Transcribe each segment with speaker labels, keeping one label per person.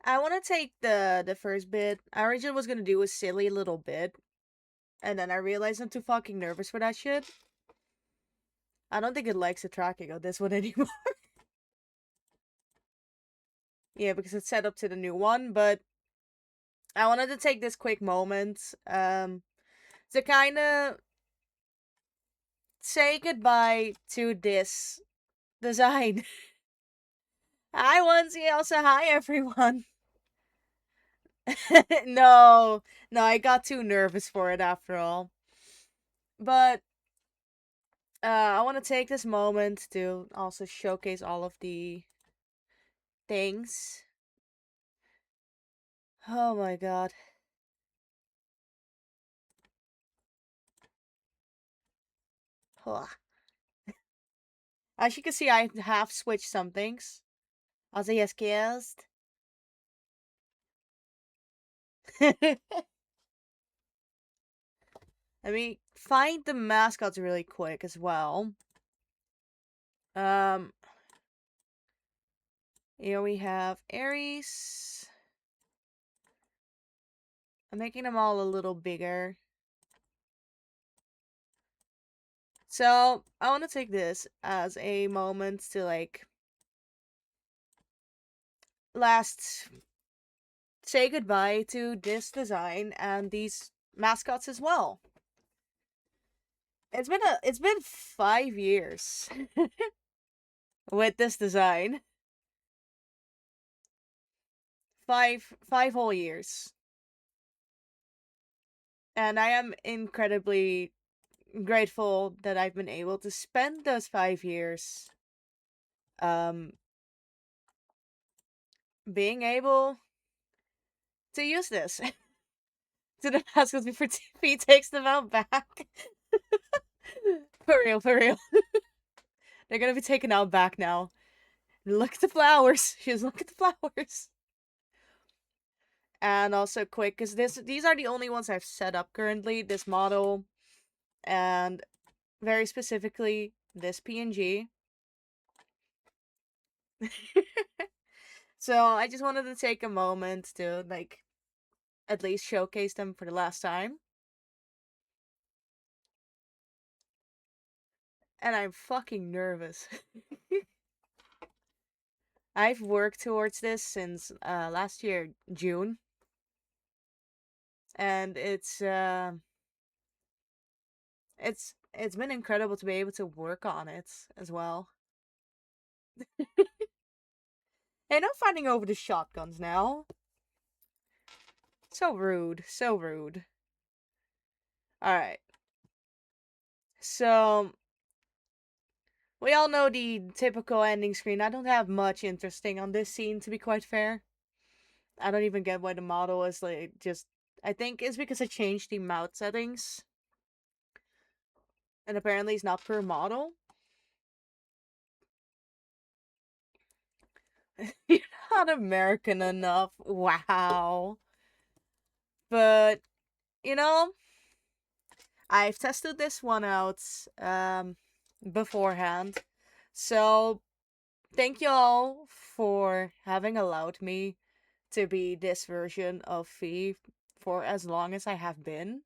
Speaker 1: I want to take the first bit. I originally was gonna do a silly little bit, and then I realized I'm too fucking nervous for that shit. I don't think it likes the tracking of this one anymore. Yeah, because it's set up to the new one, but I wanted to take this quick moment to kind of say goodbye to this design. Hi, Onesie. Also, hi, everyone. No, no, I got too nervous for it after all. But I want to take this moment to also showcase all of the things. Oh my god. Ugh. As you can see, I have switched some things. Also, yes, guessed. Let me find the mascots really quick as well. Um, Here we have Aries. I'm making them all a little bigger. So, I want to take this as a moment to, like, last say goodbye to this design and these mascots as well. It's been 5 years with this design. Five whole years. And I am incredibly grateful that I've been able to spend those 5 years um being able to use this to the mascots before TP takes them out back. For real, for real. They're gonna be taken out back now. Look at the flowers. Just look at the flowers. And also quick, because these are the only ones I've set up currently. This model, and very specifically this PNG. So I just wanted to take a moment to, like, at least showcase them for the last time. And I'm fucking nervous. I've worked towards this since last year, June. And it's been incredible to be able to work on it as well. And I'm fighting over the shotguns now. So rude, so rude. Alright. So we all know the typical ending screen. I don't have much interesting on this scene, to be quite fair. I don't even get why the model is, like, just... I think it's because I changed the mouth settings. And apparently it's not per model. You're not American enough. Wow. But, you know, I've tested this one out beforehand. So, thank y'all for having allowed me to be this version of Fee for as long as I have been.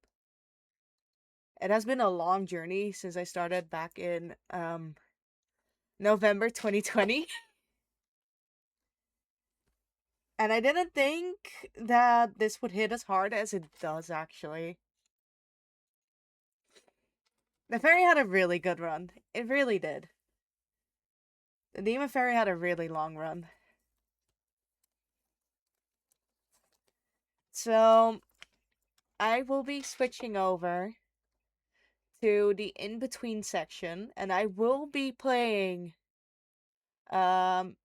Speaker 1: It has been a long journey since I started back in November 2020. And I didn't think that this would hit as hard as it does, actually. The Fairy had a really good run. It really did. The Demon Fairy had a really long run. So, I will be switching over to the in-between section, and I will be playing um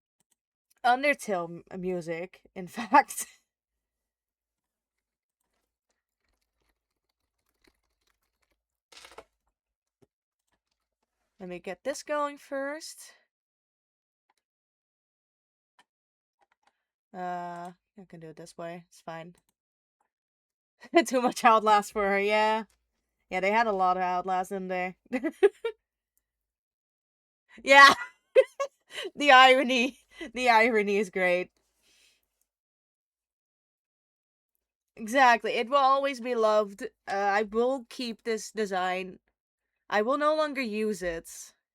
Speaker 1: Undertale music, in fact. Let me get this going first. I can do it this way. It's fine. Too much Outlast for her, yeah. Yeah, they had a lot of Outlast, didn't they? Yeah. The irony. The irony is great. Exactly. It will always be loved. I will keep this design. I will no longer use it.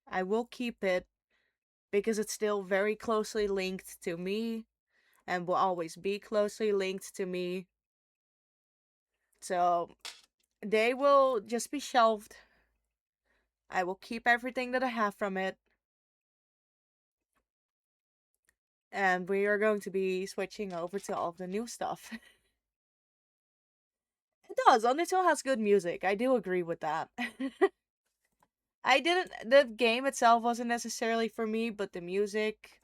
Speaker 1: I will keep it because it's still very closely linked to me and will always be closely linked to me. So they will just be shelved. I will keep everything that I have from it. And we are going to be switching over to all of the new stuff. It does. Undertale has good music. I do agree with that. I didn't. The game itself wasn't necessarily for me, but the music,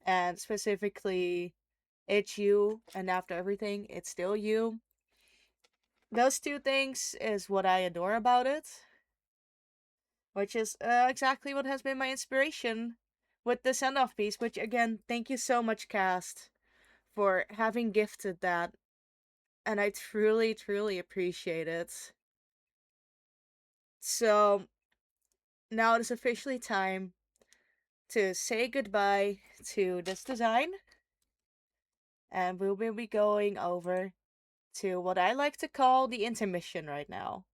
Speaker 1: and specifically, it's you, and after everything, it's still you. Those two things is what I adore about it, which is exactly what has been my inspiration with the send off piece, which again, thank you so much, Cast, for having gifted that. And I truly, truly appreciate it. So now it is officially time to say goodbye to this design, and we will be going over to what I like to call the intermission right now.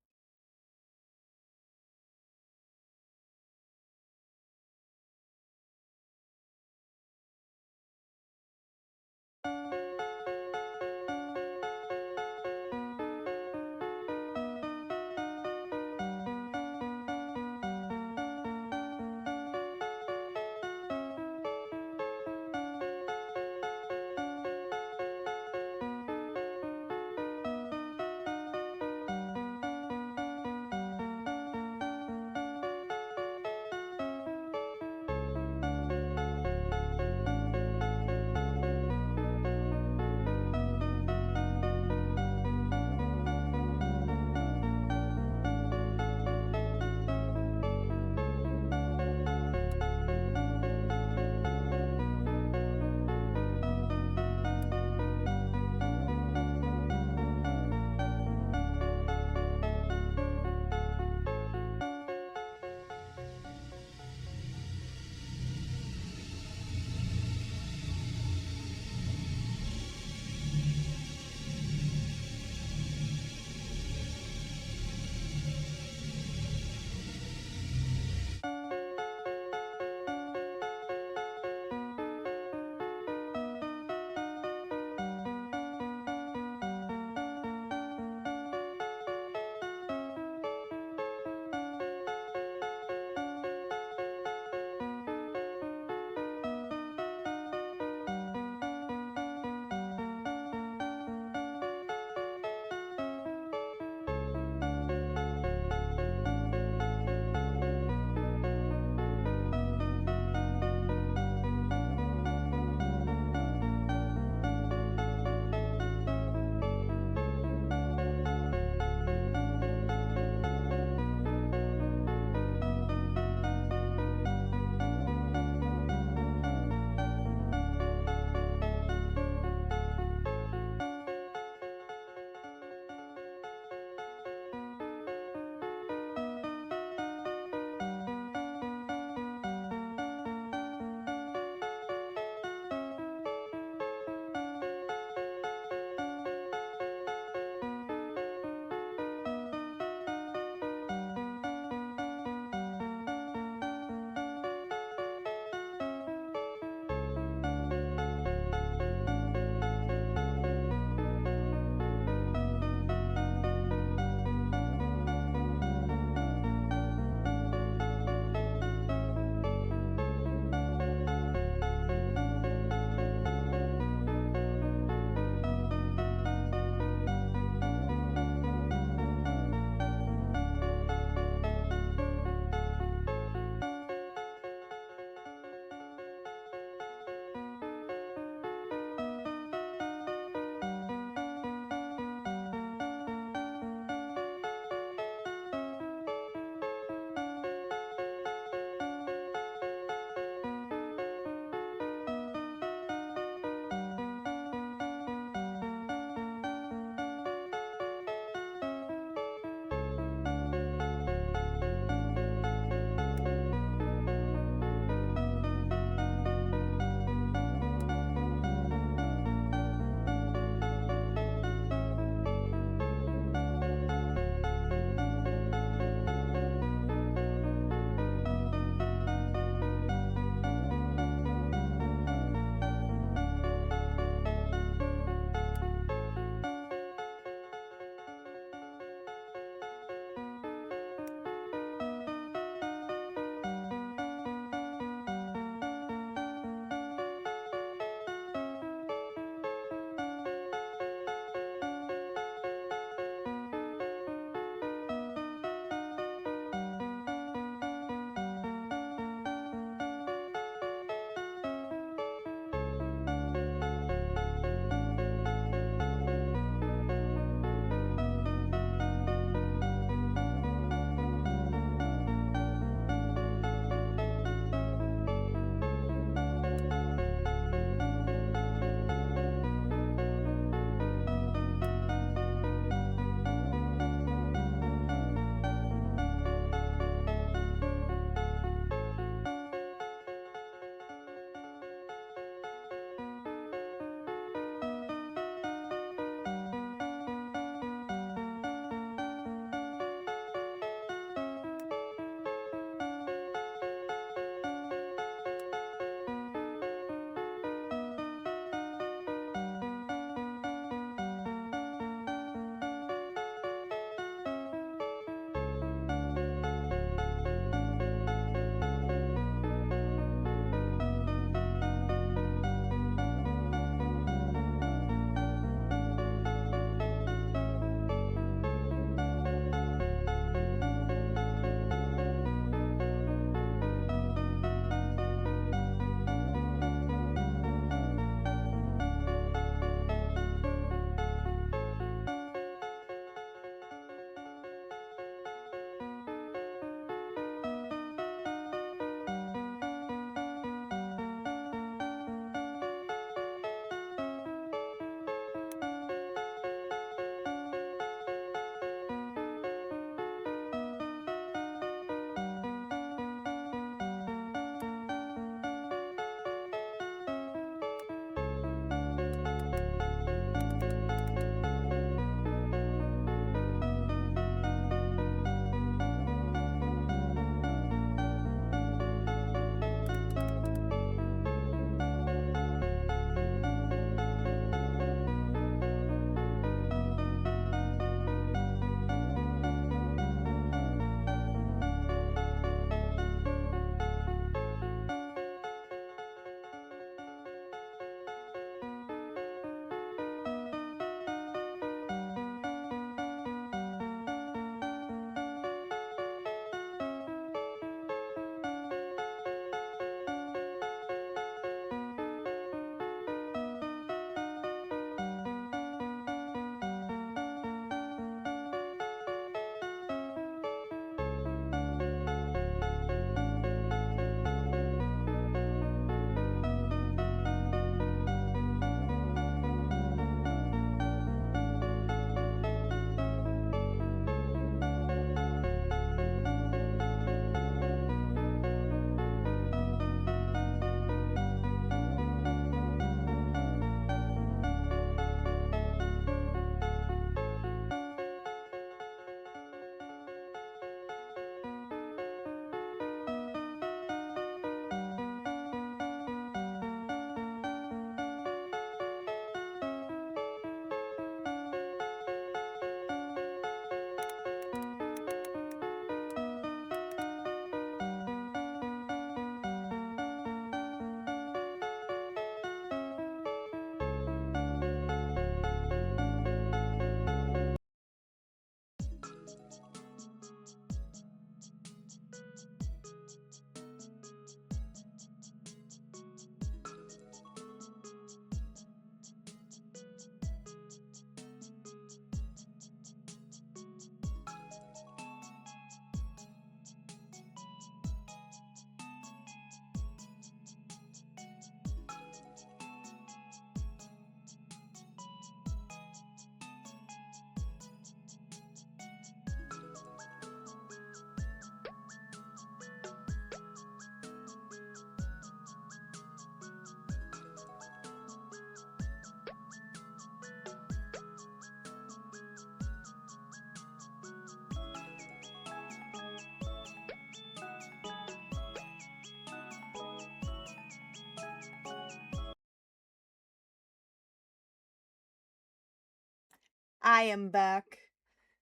Speaker 1: I am back.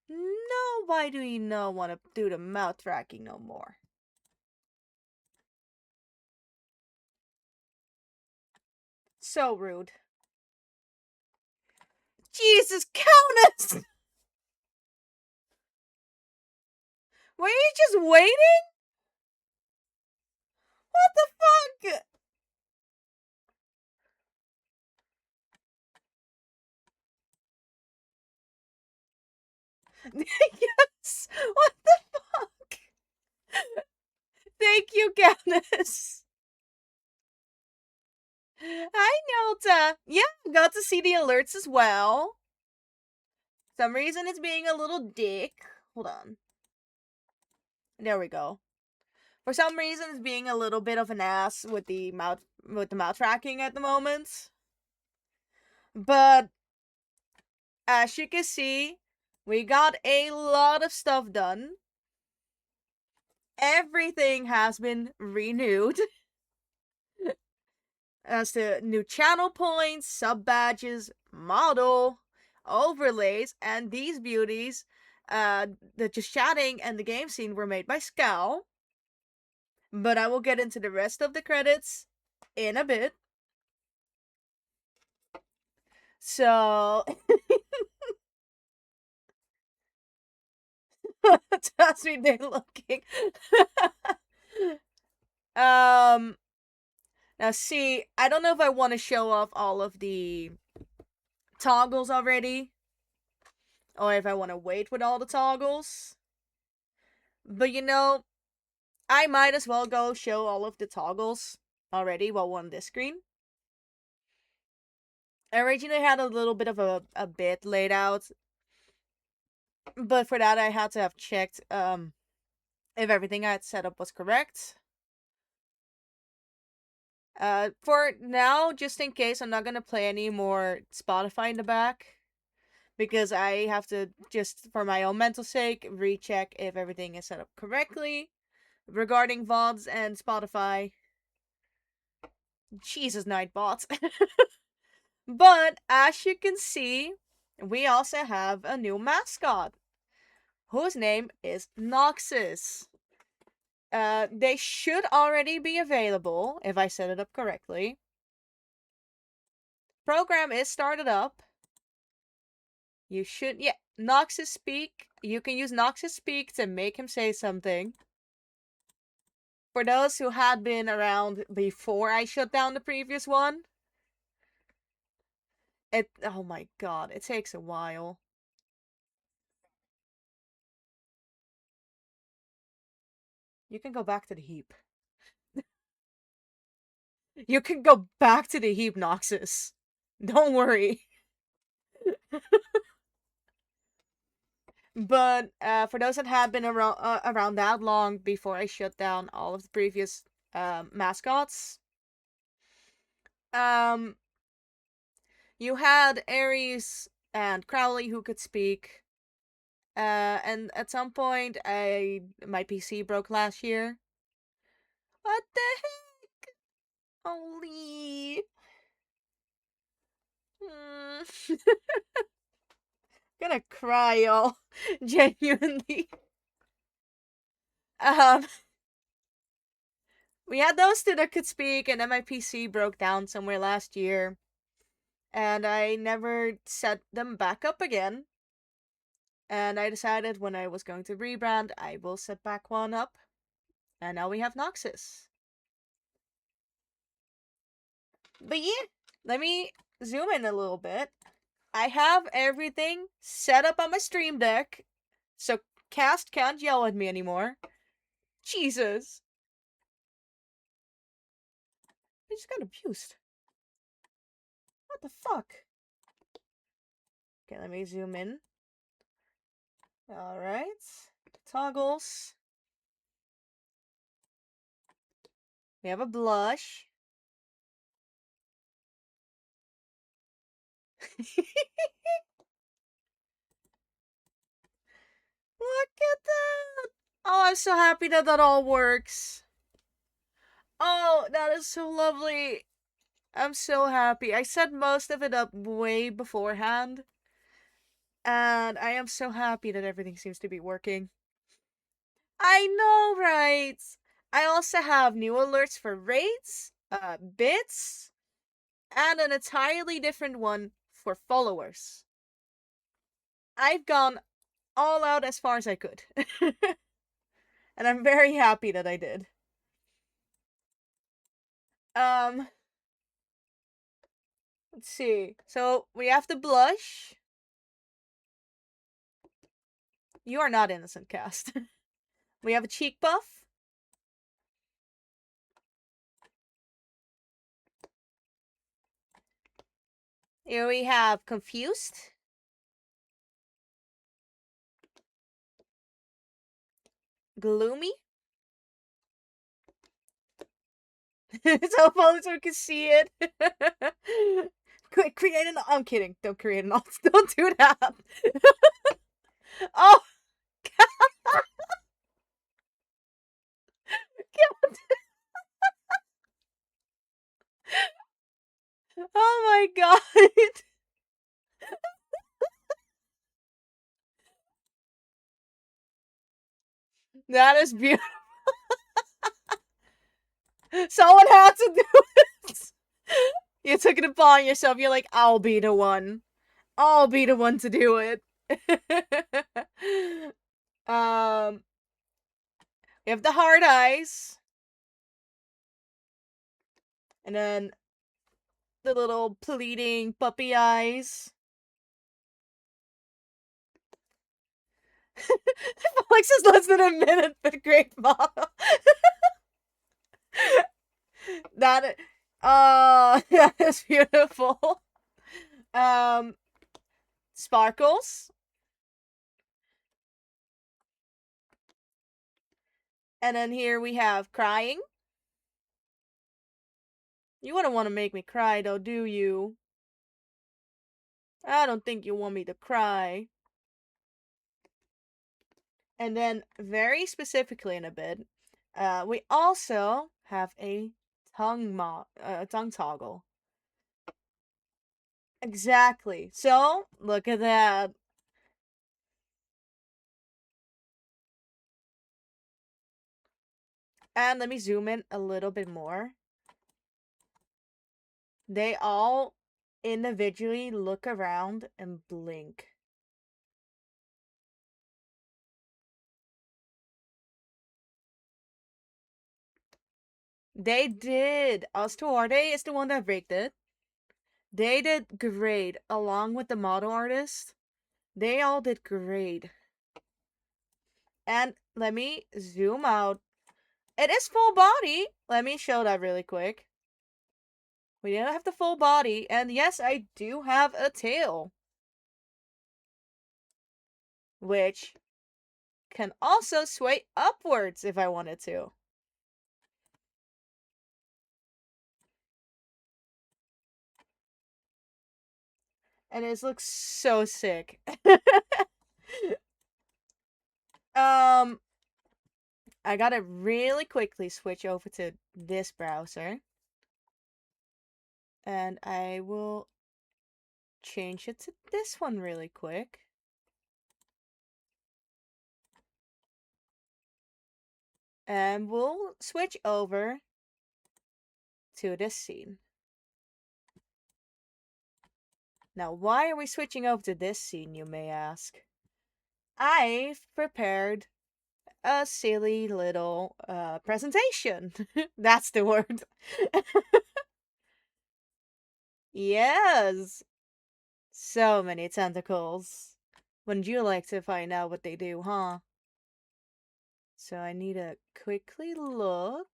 Speaker 1: No, why do you not want to do the mouth tracking no more? So rude. Jesus, Countess! Were you just waiting? What the fuck? Yes! What the fuck? Thank you, Countess. Hi, Nelta. Yeah, got to see the alerts as well. Some reason it's being a little dick. Hold on. There we go. For some reason it's being a little bit of an ass with the mouth tracking at the moment. But as you can see, we got a lot of stuff done. Everything has been renewed. As to new channel points, sub badges, model, overlays, and these beauties, the just chatting and the game scene were made by Scowl. But I will get into the rest of the credits in a bit. So, trust me, they're looking. um, Now see, I don't know if I want to show off all of the toggles already, or if I want to wait with all the toggles. But I might as well go show all of the toggles already while we're on this screen. I originally had a little bit of a bit laid out, but for that I had to have checked if everything I had set up was correct. For now, just in case, I'm not gonna play any more Spotify in the back, because I have to, just for my own mental sake, recheck if everything is set up correctly regarding VODs and Spotify. Jesus, Nightbot. But as you can see, we also have a new mascot, whose name is Noxus. They should already be available if I set it up correctly. Program is started up. You should, yeah, Noxus Speak. You can use Noxus Speak to make him say something. For those who had been around before I shut down the previous one, oh my god, it takes a while. You can go back to the heap. You can go back to the heap, Noxus. Don't worry. But for those that had been around that long before I shut down all of the previous mascots, um, you had Ares and Crowley who could speak. And at some point, my PC broke last year. What the heck? Holy. Gonna cry, y'all. Genuinely. Um, we had those two that could speak, and then my PC broke down somewhere last year. And I never set them back up again. And I decided when I was going to rebrand, I will set back one up. And now we have Noxus. But yeah, let me zoom in a little bit. I have everything set up on my stream deck, so Cast can't yell at me anymore. Jesus. I just got abused. What the fuck? Okay, let me zoom in. Alright. Toggles. We have a blush. Look at that! Oh, I'm so happy that that all works. Oh, that is so lovely. I'm so happy. I set most of it up way beforehand. And I am so happy that everything seems to be working. I know, right? I also have new alerts for rates, bits, and an entirely different one for followers. I've gone all out as far as I could. And I'm very happy that I did. Um, let's see. So we have the blush. You are not innocent, cast. We have a cheek buff. Here we have confused. Gloomy. So folks can see it. Quick, create an. I'm kidding. Don't create an alt. Don't do that. Oh, God. Oh my God. That is beautiful. Someone had to do it. You took it upon yourself. You're like, I'll be the one. I'll be the one to do it. um, we have the hard eyes, and then the little pleading puppy eyes. Alex is less than a minute, but great model. That, that is beautiful. Sparkles, and then here we have crying. You wouldn't want to make me cry, though, do you? I don't think you want me to cry. And then, very specifically in a bit, we also have a tongue toggle. Exactly. So, look at that. And let me zoom in a little bit more. They all individually look around and blink. They did. Ostuarte is the one that rigged it. They did great, along with the model artist. They all did great. And let me zoom out. It is full body. Let me show that really quick. We don't have the full body, and yes, I do have a tail. Which can also sway upwards if I wanted to. And it looks so sick. I gotta really quickly switch over to this browser. And I will change it to this one really quick. And we'll switch over to this scene. Now, why are we switching over to this scene, you may ask? I've prepared a silly little presentation. That's the word. Yes. So many tentacles. Wouldn't you like to find out what they do, huh? So I need to quickly look.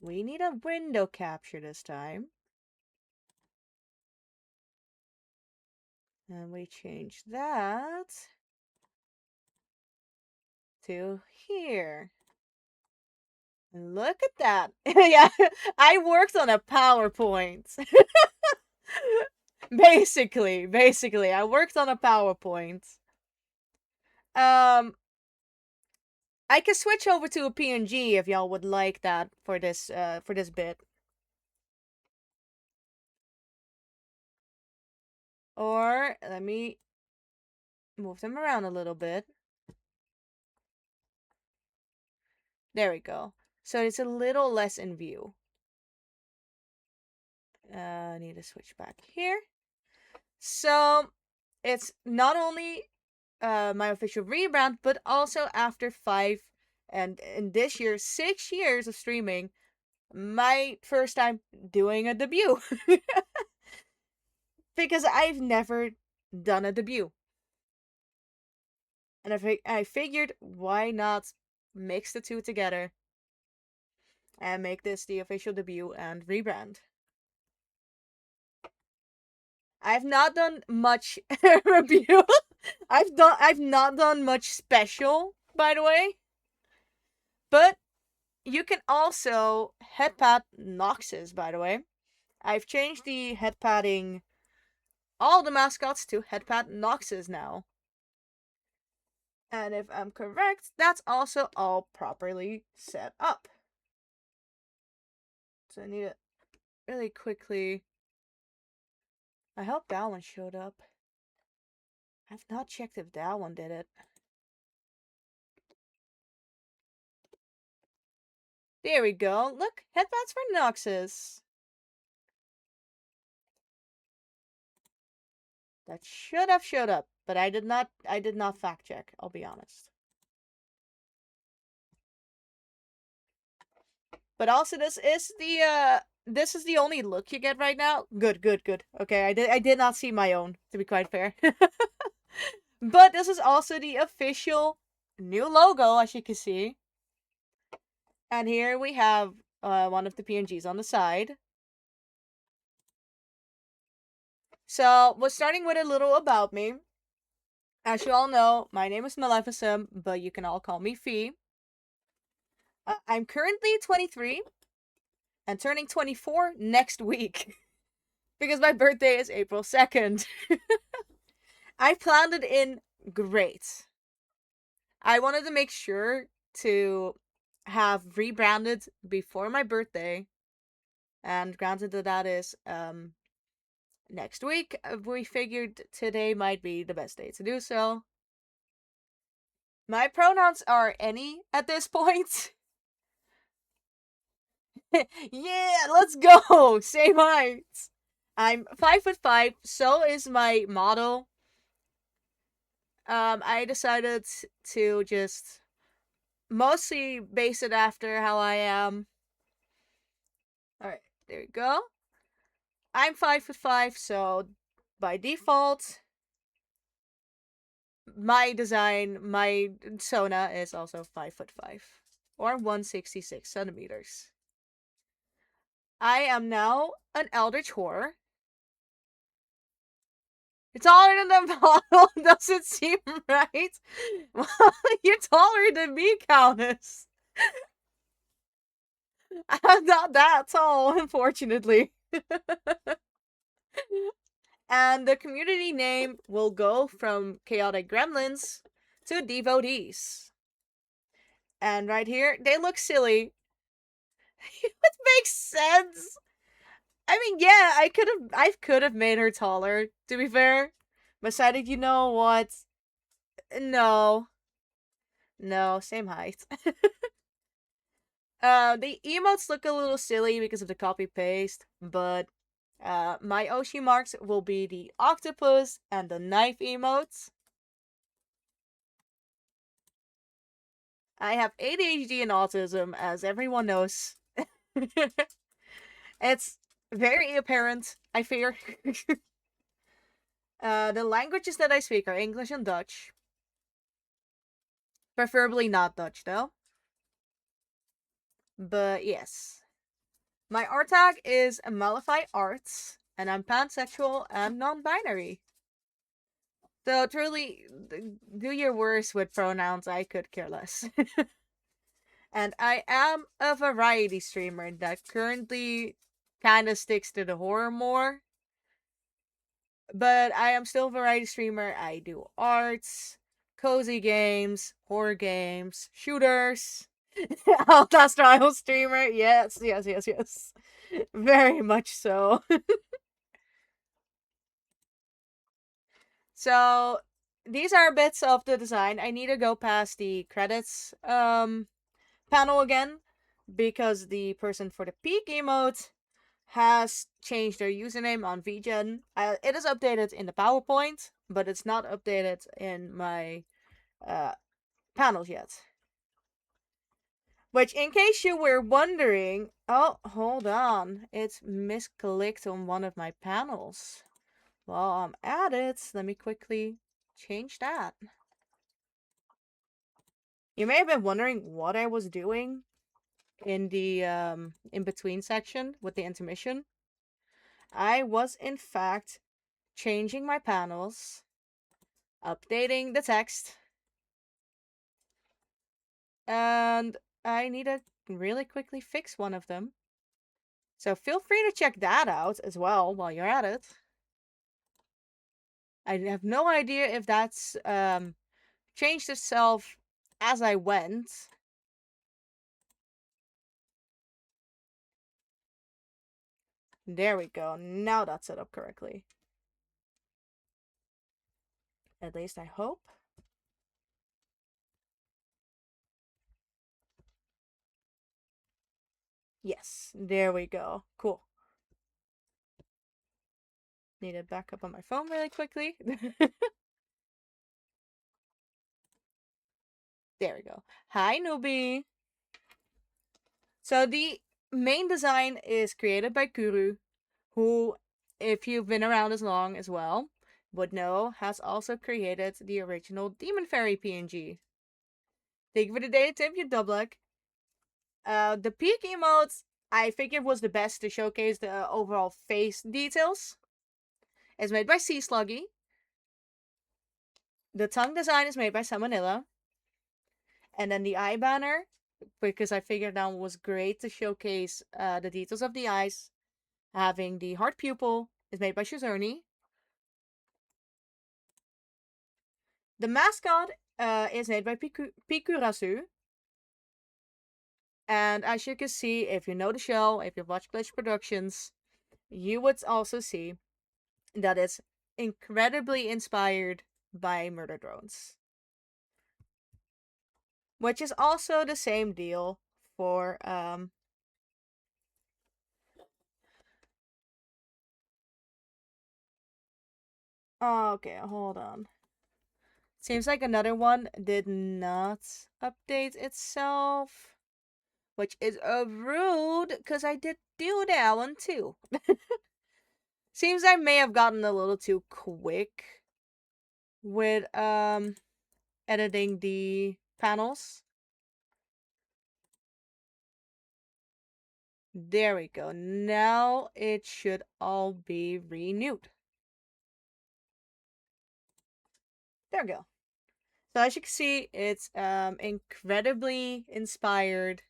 Speaker 1: We need a window capture this time. And we change that to here. Look at that. Yeah, I worked on a PowerPoint. Basically, I worked on a PowerPoint. I can switch over to a PNG if y'all would like that for this bit. Or let me move them around a little bit. There we go. So it's a little less in view. I need to switch back here. So it's not only my official rebrand, but also after 5 and in this year 6 years of streaming, my first time doing a debut. Because I've never done a debut. And I figured, why not mix the two together and make this the official debut and rebrand. I've not done much review. I've not done much special, by the way. But you can also head pat Noxes, by the way. I've changed the head patting all the mascots to head pat Noxes now. And if I'm correct, that's also all properly set up. So I need to really quickly. I hope that one showed up. I've not checked if that one did it. There we go. Look, headbats for Noxus. That should have showed up, but I did not fact check, I'll be honest. But also this is the only look you get right now. Good. Okay, I did not see my own, to be quite fair. But this is also the official new logo, as you can see. And here we have one of the PNGs on the side. So, we're starting with a little about me. As you all know, my name is Maleficent, but you can all call me Fee. I'm currently 23 and turning 24 next week because my birthday is April 2nd. I planned it in great. I wanted to make sure to have rebranded before my birthday, and granted that is next week, we figured today might be the best day to do so. My pronouns are any at this point. Yeah, let's go! Same height! I'm 5'5", so is my model. I decided to just mostly base it after how I am. Alright, there we go. I'm 5'5", so by default, my design, my Sona is also 5'5", or 166 centimeters. I am now an eldritch horror. You're taller than the model, doesn't seem right. Well, you're taller than me, Countess. I'm not that tall, unfortunately. And the community name will go from Chaotic Gremlins to Devotees. And right here, they look silly. It makes sense. I mean, yeah, I could have made her taller, to be fair. But decided, you know what? No. No, same height. The emotes look a little silly because of the copy paste, but my Oshi marks will be the octopus and the knife emotes. I have ADHD and autism, as everyone knows. It's very apparent, I fear. The languages that I speak are English and Dutch. Preferably not Dutch, though. But yes. My art tag is Malify Arts, and I'm pansexual and non-binary. So truly, do your worst with pronouns, I could care less. And I am a variety streamer that currently kind of sticks to the horror more. But I am still a variety streamer. I do arts, cozy games, horror games, shooters. Outlast Trial streamer. Yes. Very much so. So these are bits of the design. I need to go past the credits panel again because the person for the peak emote has changed their username on VGen. It is updated in the PowerPoint, but it's not updated in my panels yet. Which, in case you were wondering, oh, hold on, it's misclicked on one of my panels. Well, I'm at it. Let me quickly change that. You may have been wondering what I was doing in the in-between section with the intermission. I was, in fact, changing my panels, updating the text, and I need to really quickly fix one of them. So feel free to check that out as well while you're at it. I have no idea if that's changed itself as I went. There we go. Now that's set up correctly. At least I hope. Yes, there we go. Cool. Need to back up on my phone really quickly. There we go. Hi, newbie. So the main design is created by Kuru, who, if you've been around as long as well, would know has also created the original Demon Fairy PNG. Thank you for the data tip, you Dublek. The peak emotes, I figured was the best to showcase the overall face details. It's made by Sea Sluggy. The tongue design is made by Salmonella. And then the eye banner, because I figured that was great to showcase the details of the eyes. Having the heart pupil is made by Shizurni. The mascot is made by Pikurasu. And as you can see, if you know the show, if you watch Glitch Productions, you would also see that it's incredibly inspired by murder drones. Which is also the same deal for oh, okay, hold on. Seems like another one did not update itself. Which is rude, because I did do that one too. Seems I may have gotten a little too quick with editing the panels. There we go. Now it should all be renewed. There we go. So as you can see, it's incredibly inspired.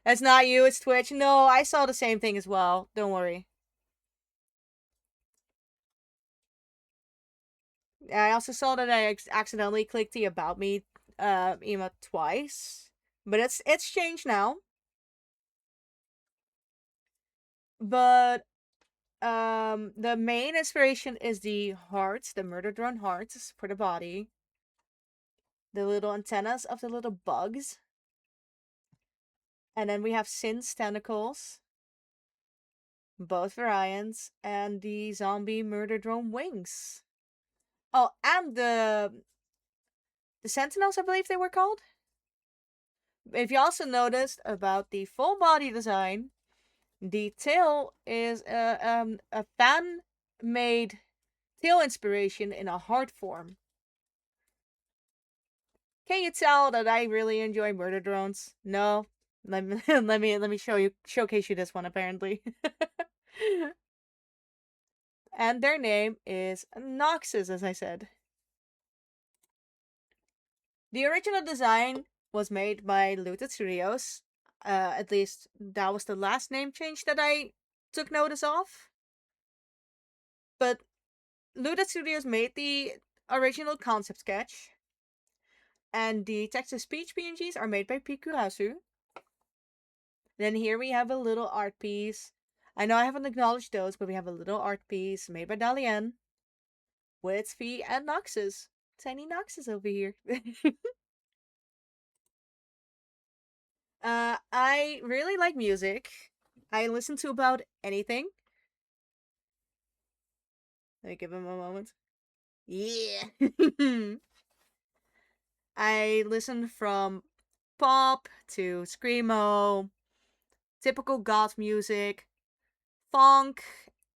Speaker 1: It's not you, it's Twitch. No, I saw the same thing as well. Don't worry. I also saw that I accidentally clicked the About Me emote twice. But it's changed now. But the main inspiration is the hearts, the murder drone hearts for the body. The little antennas of the little bugs. And then we have Sin's tentacles. Both variants. And the zombie murder drone wings. Oh, and the sentinels, I believe they were called. If you also noticed about the full body design, the tail is a fan-made tail inspiration in a heart form. Can you tell that I really enjoy murder drones? No, let me let me showcase you this one apparently. And their name is Noxus, as I said. The original design was made by Looted Studios. At least that was the last name change that I took notice of. But Looted Studios made the original concept sketch. And the text-to-speech PNGs are made by Pikurasu. Then here we have a little art piece. I know I haven't acknowledged those, but we have a little art piece made by Dalian. with Fee and Noxus. Tiny Noxus over here. I really like music. I listen to about anything. Let me give him a moment. Yeah. I listen from pop to screamo, typical goth music, funk,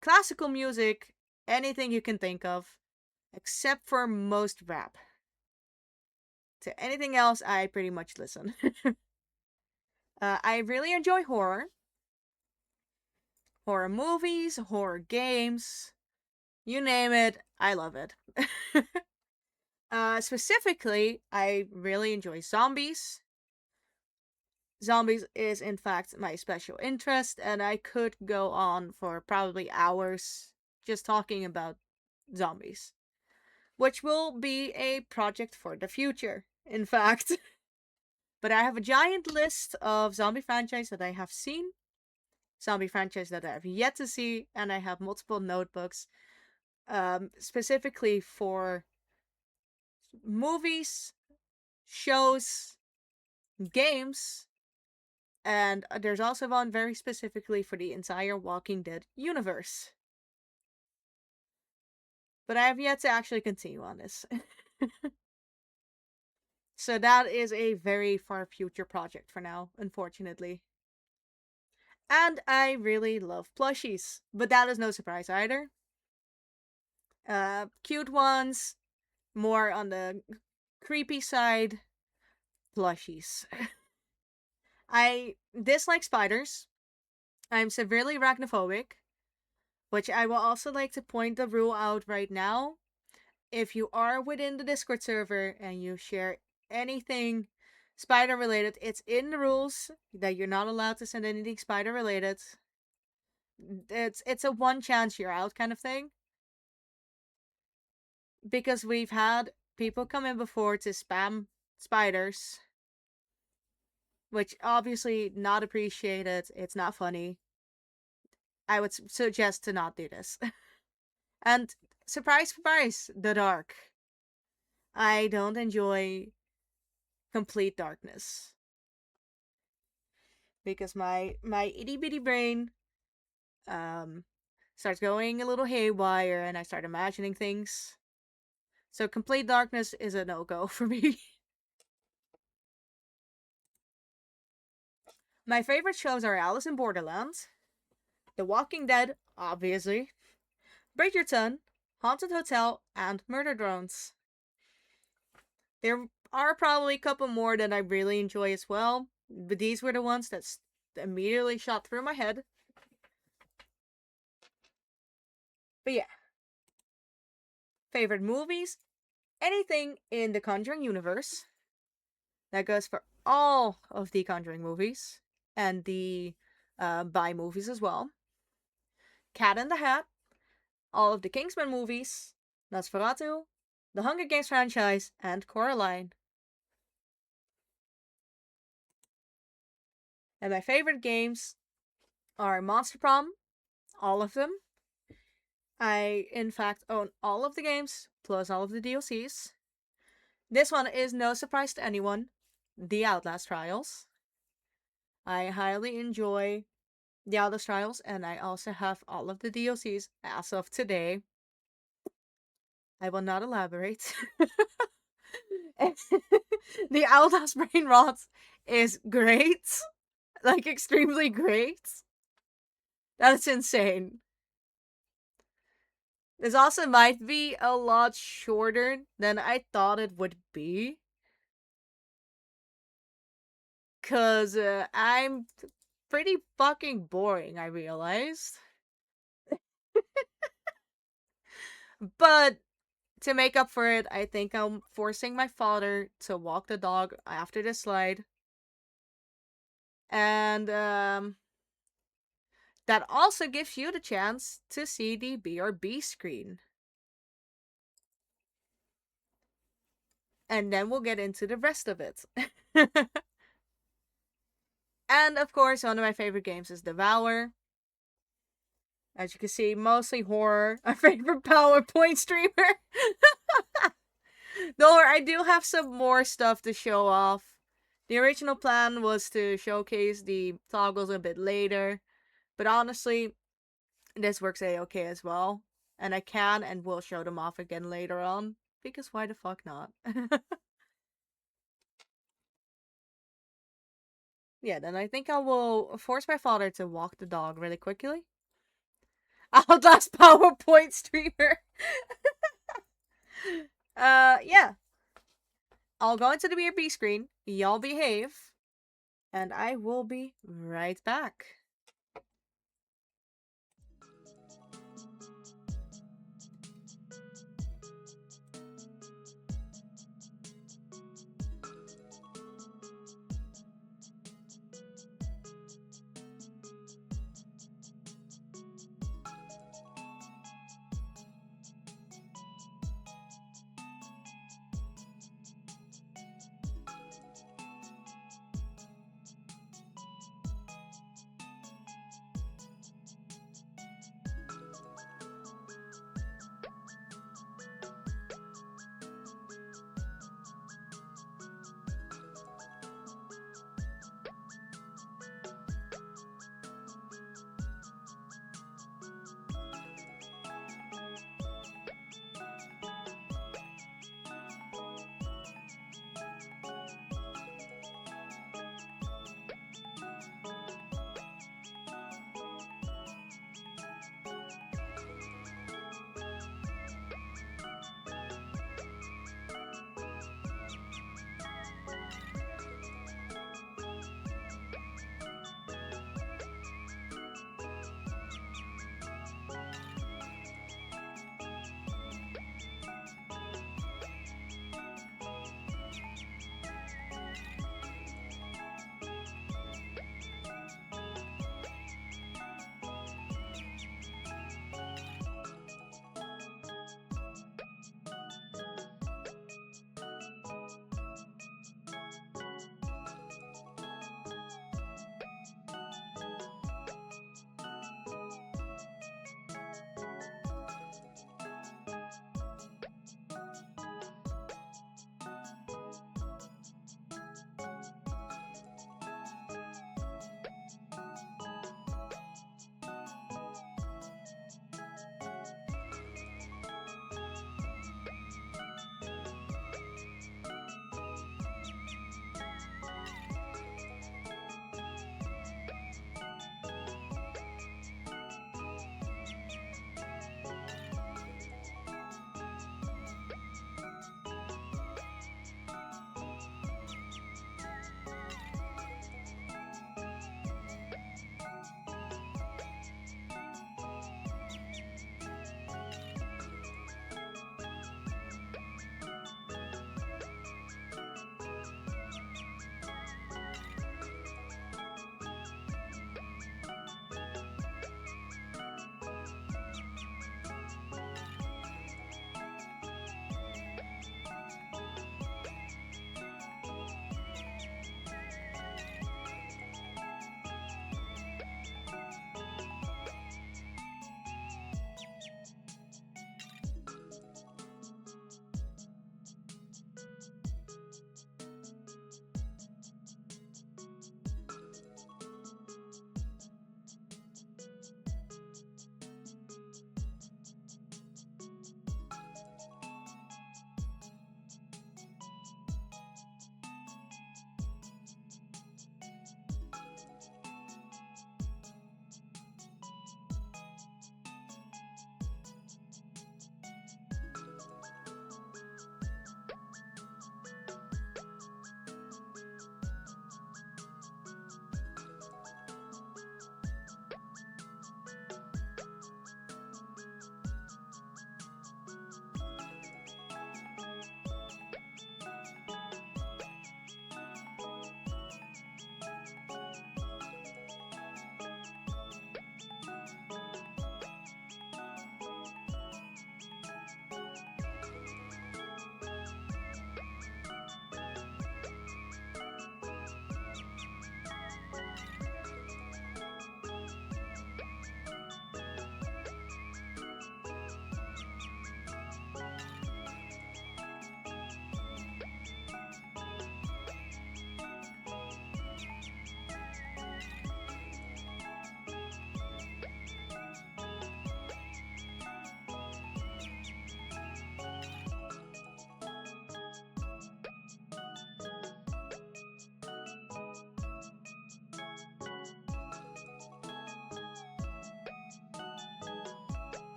Speaker 1: classical music, anything you can think of, except for most rap. To anything else, I pretty much listen. I really enjoy horror movies, horror games, you name it, I love it. Specifically, I really enjoy zombies. Zombies is, in fact, my special interest, and I could go on for probably hours just talking about zombies, which will be a project for the future, in fact. But I have a giant list of zombie franchise that I have seen, zombie franchise that I have yet to see, and I have multiple notebooks specifically for movies, shows, games, and there's also one very specifically for the entire Walking Dead universe. But I have yet to actually continue on this. So that is a very far future project for now, unfortunately. And I really love plushies, but that is no surprise either. Cute ones, more on the creepy side, plushies. I dislike spiders. I'm severely arachnophobic, which I will also like to point the rule out right now. If you are within the Discord server and you share anything spider related, it's in the rules that you're not allowed to send anything spider related. It's a one chance you're out kind of thing. Because we've had people come in before to spam spiders, which obviously not appreciated. It's not funny. I would suggest to not do this. And surprise, surprise, the dark. I don't enjoy complete darkness because my itty bitty brain um starts going a little haywire and I start imagining things. So complete darkness is a no-go for me. My favorite shows are Alice in Borderland, The Walking Dead, obviously, Bridgerton, Haunted Hotel, and Murder Drones. There are probably a couple more that I really enjoy as well, but these were the ones that immediately shot through my head. But yeah. Favorite movies? Anything in the Conjuring universe. That goes for all of the Conjuring movies and the by movies as well. Cat in the Hat, all of the Kingsman movies, Nosferatu, the Hunger Games franchise, and Coraline. And my favorite games are Monster Prom, all of them. I, in fact, own all of the games, plus all of the DLCs. This one is no surprise to anyone, The Outlast Trials. I highly enjoy The Outlast Trials, and I also have all of the DLCs as of today. I will not elaborate. The Outlast Brain Rot is great. Like, extremely great. That's insane. This also might be a lot shorter than I thought it would be. Cause I'm pretty fucking boring, I realized. But to make up for it, I think I'm forcing my father to walk the dog after the slide. And that also gives you the chance to see the BRB screen. And then we'll get into the rest of it. And of course, one of my favorite games is Devour. As you can see, mostly horror. Our favorite PowerPoint streamer. Though I do have some more stuff to show off. The original plan was to showcase the toggles a bit later, but honestly, this works a-okay as well. And I can and will show them off again later on, because why the fuck not? Yeah, then I think I will force my father to walk the dog really quickly. Outlast PowerPoint streamer. Yeah. I'll go into the BRB screen. Y'all behave. And I will be right back.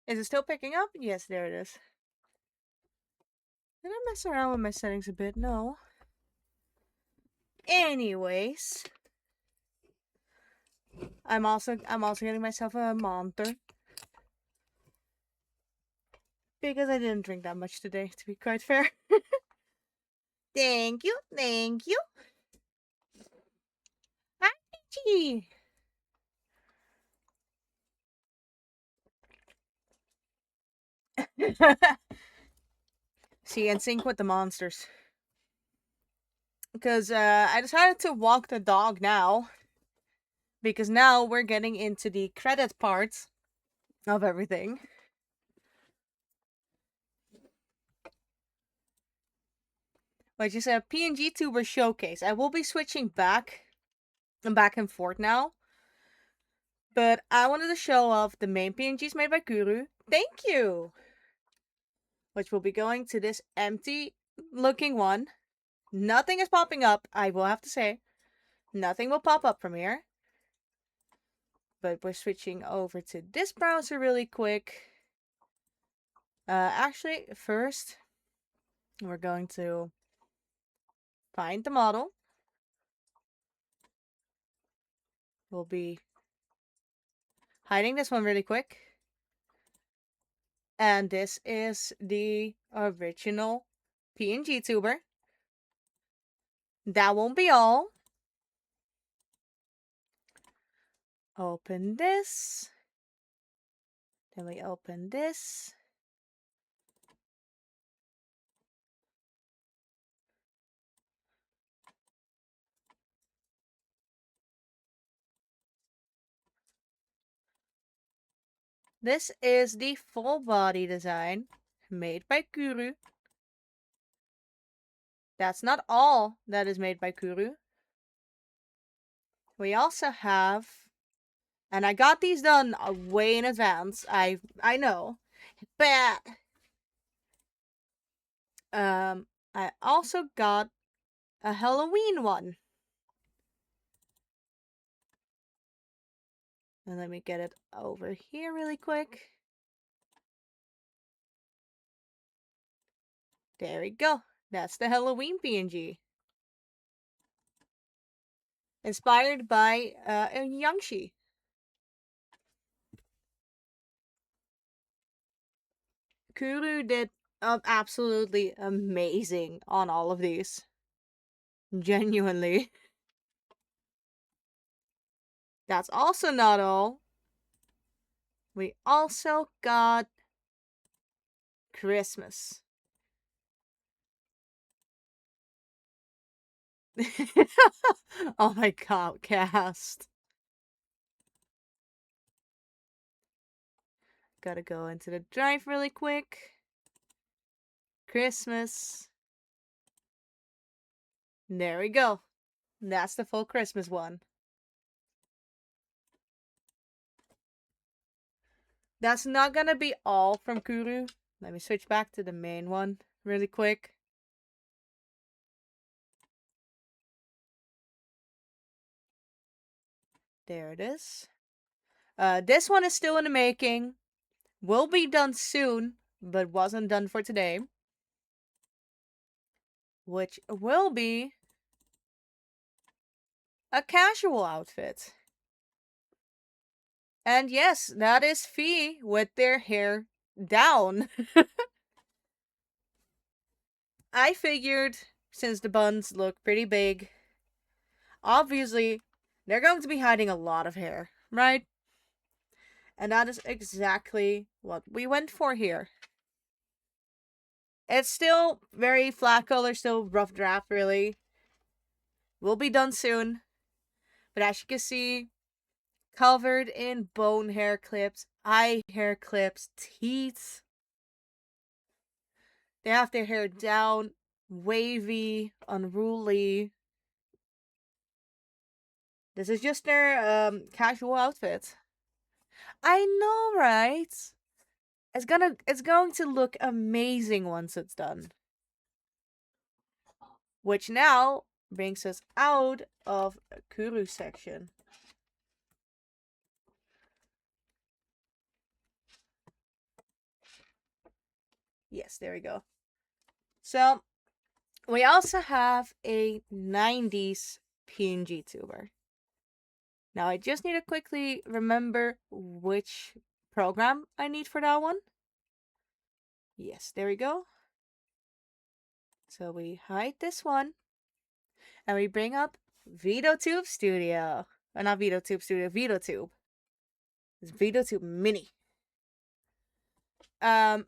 Speaker 1: Is it still picking up? Yes, there it is. Did I mess around with my settings a bit? No. Anyways, I'm also getting myself a monster because I didn't drink that much today, to be quite fair. Thank you, thank you. Hi, Peachy. See, in sync with the monsters. Because I decided to walk the dog now. Because now we're getting into the credit part of everything. Which is a PNG Tuber showcase. I will be switching back and forth now. But I wanted to show off the main PNGs made by Guru. Thank you! Which will be going to this empty looking one. Nothing is popping up, I will have to say. Nothing will pop up from here. But we're switching over to this browser really quick. Actually, first, we're going to find the model. We'll be hiding this one really quick. And this is the original PNG tuber. That won't be all. Open this. Then we open this. This is the full body design made by Guru. That's not all that is made by Guru. We also have, and I got these done way in advance. I know, but I also got a Halloween one. And let me get it over here really quick. There we go. That's the Halloween PNG. Inspired by Yangshi. Kuru did absolutely amazing on all of these. Genuinely. That's also not all. We also got Christmas. Oh my god, cast. Gotta go into the drive really quick. Christmas. There we go. That's the full Christmas one. That's not gonna be all from Kuru. Let me switch back to the main one really quick. There it is. This one is still in the making. Will be done soon, but wasn't done for today. Which will be a casual outfit. And yes, that is Fee with their hair down. I figured, since the buns look pretty big, obviously they're going to be hiding a lot of hair, right? And that is exactly what we went for here. It's still very flat color, still rough draft, really. Will be done soon. But as you can see, covered in bone hair clips, eye hair clips, teeth. They have their hair down, wavy, unruly. This is just their casual outfit. I know, right? It's going to look amazing once it's done. Which now brings us out of Kuru section. Yes, there we go. So we also have a 90s PNG tuber. Now I just need to quickly remember which program I need for that one. Yes, there we go. So we hide this one and we bring up VideoTube Studio. Or not VideoTube Studio, VideoTube. It's VideoTube Mini. The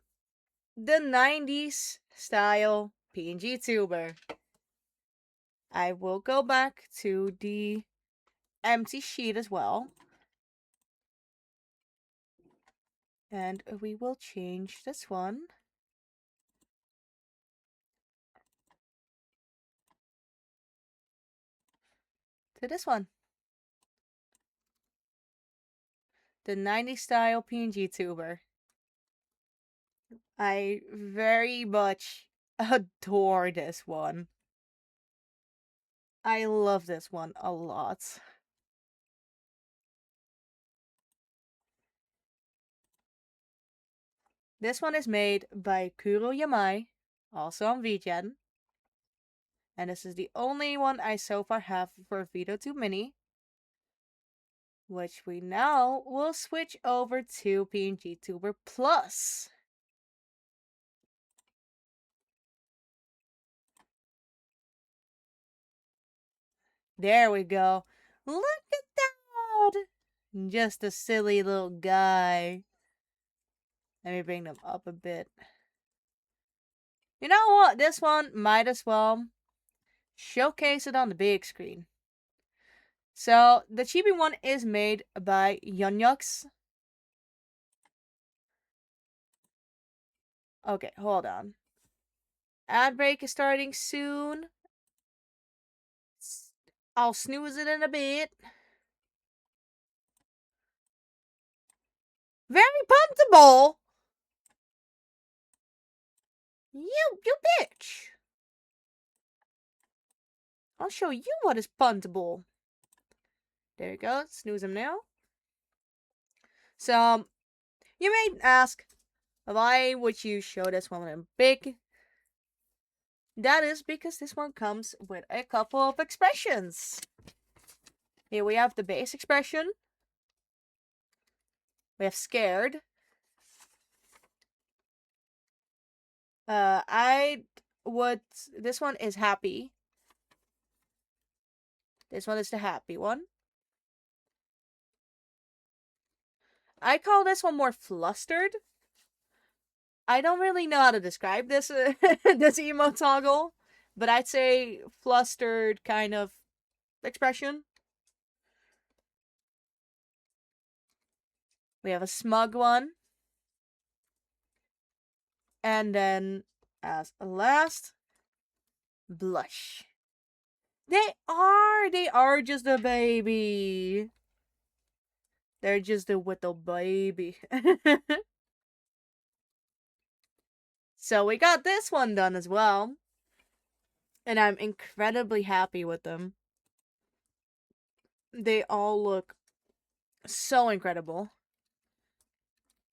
Speaker 1: 90s style PNG tuber. I will go back to the empty sheet as well. And we will change this one. To this one. The 90s style PNG tuber. I very much adore this one. I love this one a lot. This one is made by Kuro Yamai, also on VGen. And this is the only one I so far have for VideoTube Mini. Which we now will switch over to PNG Tuber Plus. There we go. Look at that! Just a silly little guy. Let me bring them up a bit. You know what? This one might as well showcase it on the big screen. So, the chibi one is made by Yonyux. Okay, hold on. Ad break is starting soon. I'll snooze it in a bit. Very puntable! You bitch! I'll show you what is puntable. There you go. Snooze him now. So, you may ask, why would you show this one in big? That is because this one comes with a couple of expressions. Here we have the base expression. We have scared. This one is happy. This one is the happy one. I call this one more flustered. I don't really know how to describe this this emote toggle, but I'd say flustered kind of expression. We have a smug one. And then, as a last, blush. They are just a baby. They're just a little baby. So we got this one done as well. And I'm incredibly happy with them. They all look so incredible.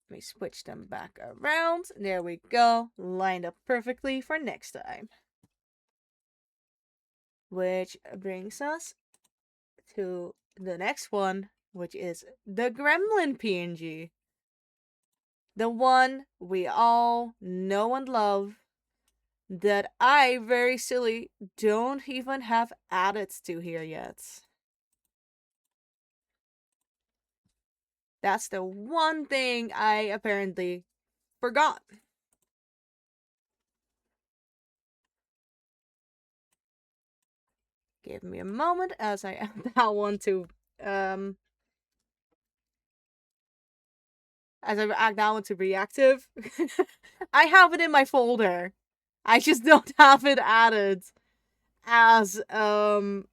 Speaker 1: Let me switch them back around. There we go. Lined up perfectly for next time. Which brings us to the next one, which is the Gremlin PNG. The one we all know and love, that I, very silly, don't even have added to here yet. That's the one thing I apparently forgot. Give me a moment as I add that one to reactive. I have it in my folder. I just don't have it added as a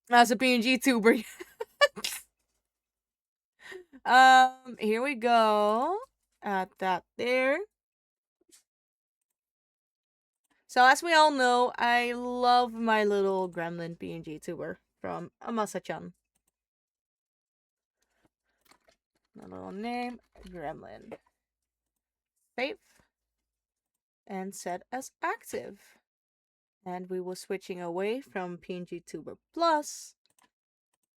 Speaker 1: PNG tuber. Here we go. Add that there. So as we all know, I love my little gremlin PNG tuber from Amasa-chan. My little name, Gremlin. Save. and set as active. And we will switching away from PNG Tuber Plus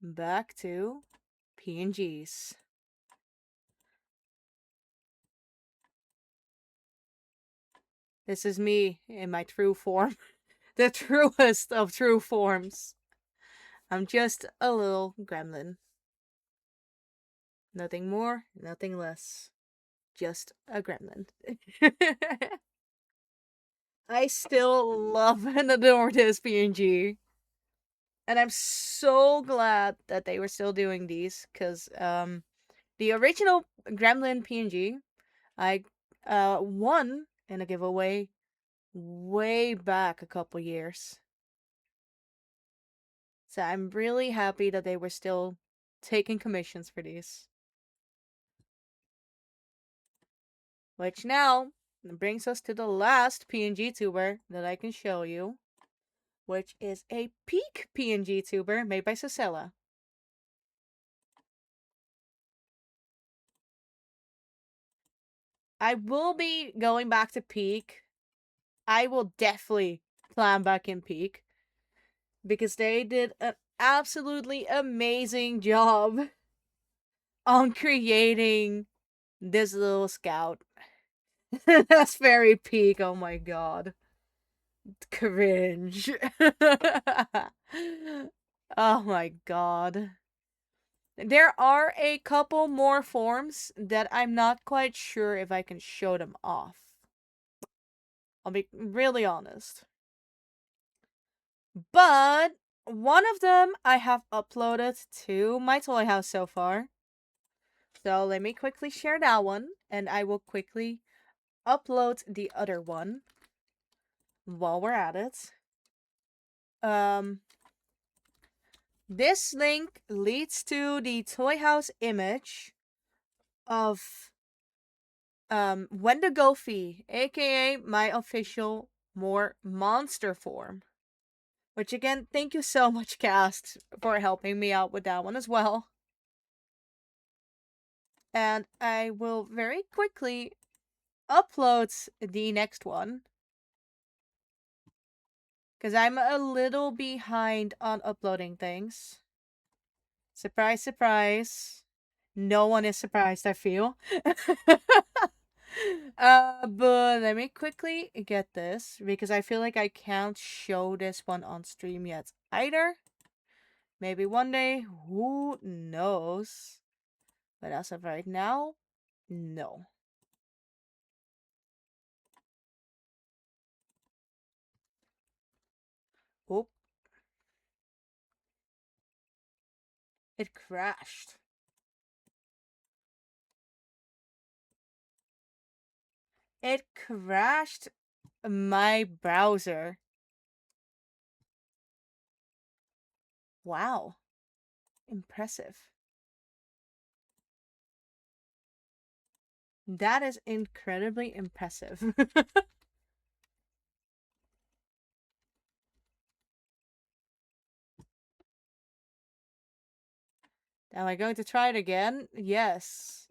Speaker 1: back to PNGs. This is me in my true form. The truest of true forms. I'm just a little gremlin. Nothing more, nothing less. Just a gremlin. I still love and adore this PNG. And I'm so glad that they were still doing these, because the original Gremlin PNG I won in a giveaway way back a couple years. So I'm really happy that they were still taking commissions for these. Which now brings us to the last PNG tuber that I can show you, which is a Peak PNG tuber made by Socella. I will be going back to Peak. I will definitely plan back in Peak, because they did an absolutely amazing job on creating this little scout. That's very Peak. Oh my god. Cringe. Oh my god. There are a couple more forms that I'm not quite sure if I can show them off. I'll be really honest. But one of them I have uploaded to my toy house so far. So let me quickly share that one, and I will quickly upload the other one while we're at it. This link leads to the toy house image of Wendigo Goofy, aka my official more monster form. Which again, thank you so much, Cast, for helping me out with that one as well. And I will very quickly upload the next one, because I'm a little behind on uploading things. Surprise, surprise. No one is surprised, I feel. But let me quickly get this, because I feel like I can't show this one on stream yet either. Maybe one day, who knows? But as of right now, no. Oop. It crashed. It crashed my browser. Wow. Impressive. That is incredibly impressive. Am I going to try it again? Yes.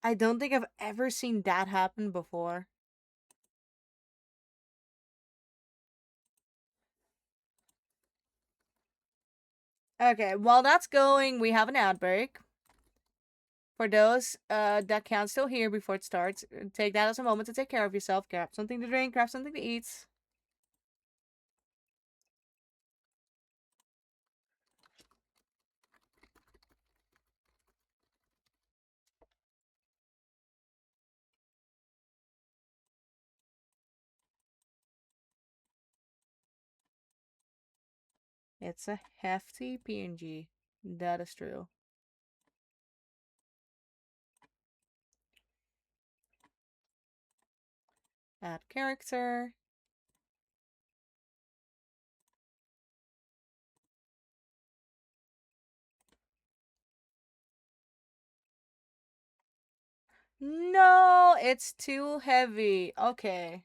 Speaker 1: I don't think I've ever seen that happen before. Okay, while that's going, we have an ad break. For those that can still hear before it starts, take that as a moment to take care of yourself. Grab something to drink, grab something to eat. It's a hefty PNG. That is true. Add character. No, it's too heavy. Okay.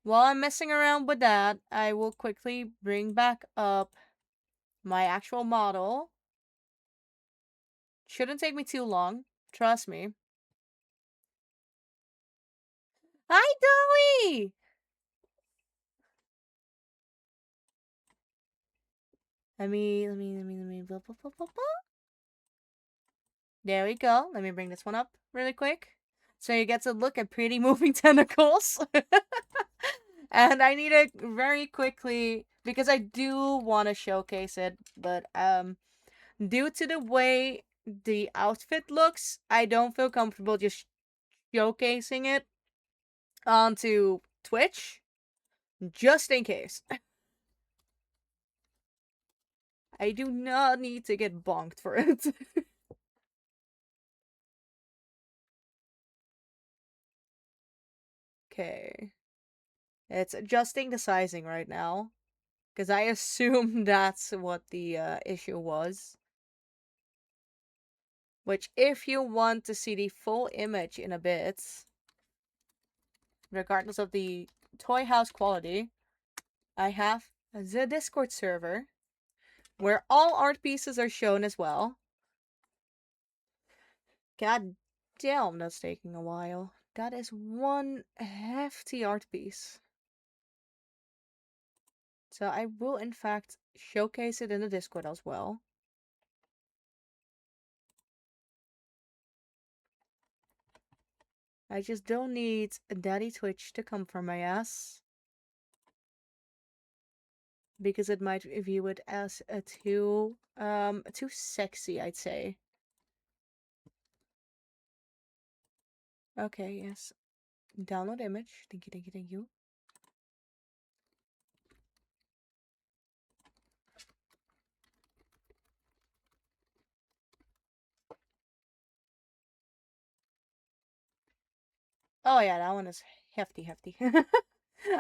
Speaker 1: While I'm messing around with that, I will quickly bring back up my actual model. Shouldn't take me too long. Trust me. Hi, Dolly! Let me, blah, blah, blah, blah, blah. There we go. Let me bring this one up really quick. So you get to look at pretty moving tentacles. And I need to very quickly, because I do want to showcase it, but due to the way the outfit looks, I don't feel comfortable just showcasing it onto Twitch, just in case. I do not need to get bonked for it. Okay. It's adjusting the sizing right now. Because I assume that's what the issue was. Which, if you want to see the full image in a bit, regardless of the toy house quality, I have the Discord server where all art pieces are shown as well. God damn, that's taking a while. That is one hefty art piece. So I will in fact showcase it in the Discord as well. I just don't need Daddy Twitch to come from my ass, because it might view it as a too sexy, I'd say. Okay, yes. Download image. Thank you, thank you, thank you. Oh yeah, that one is hefty, hefty.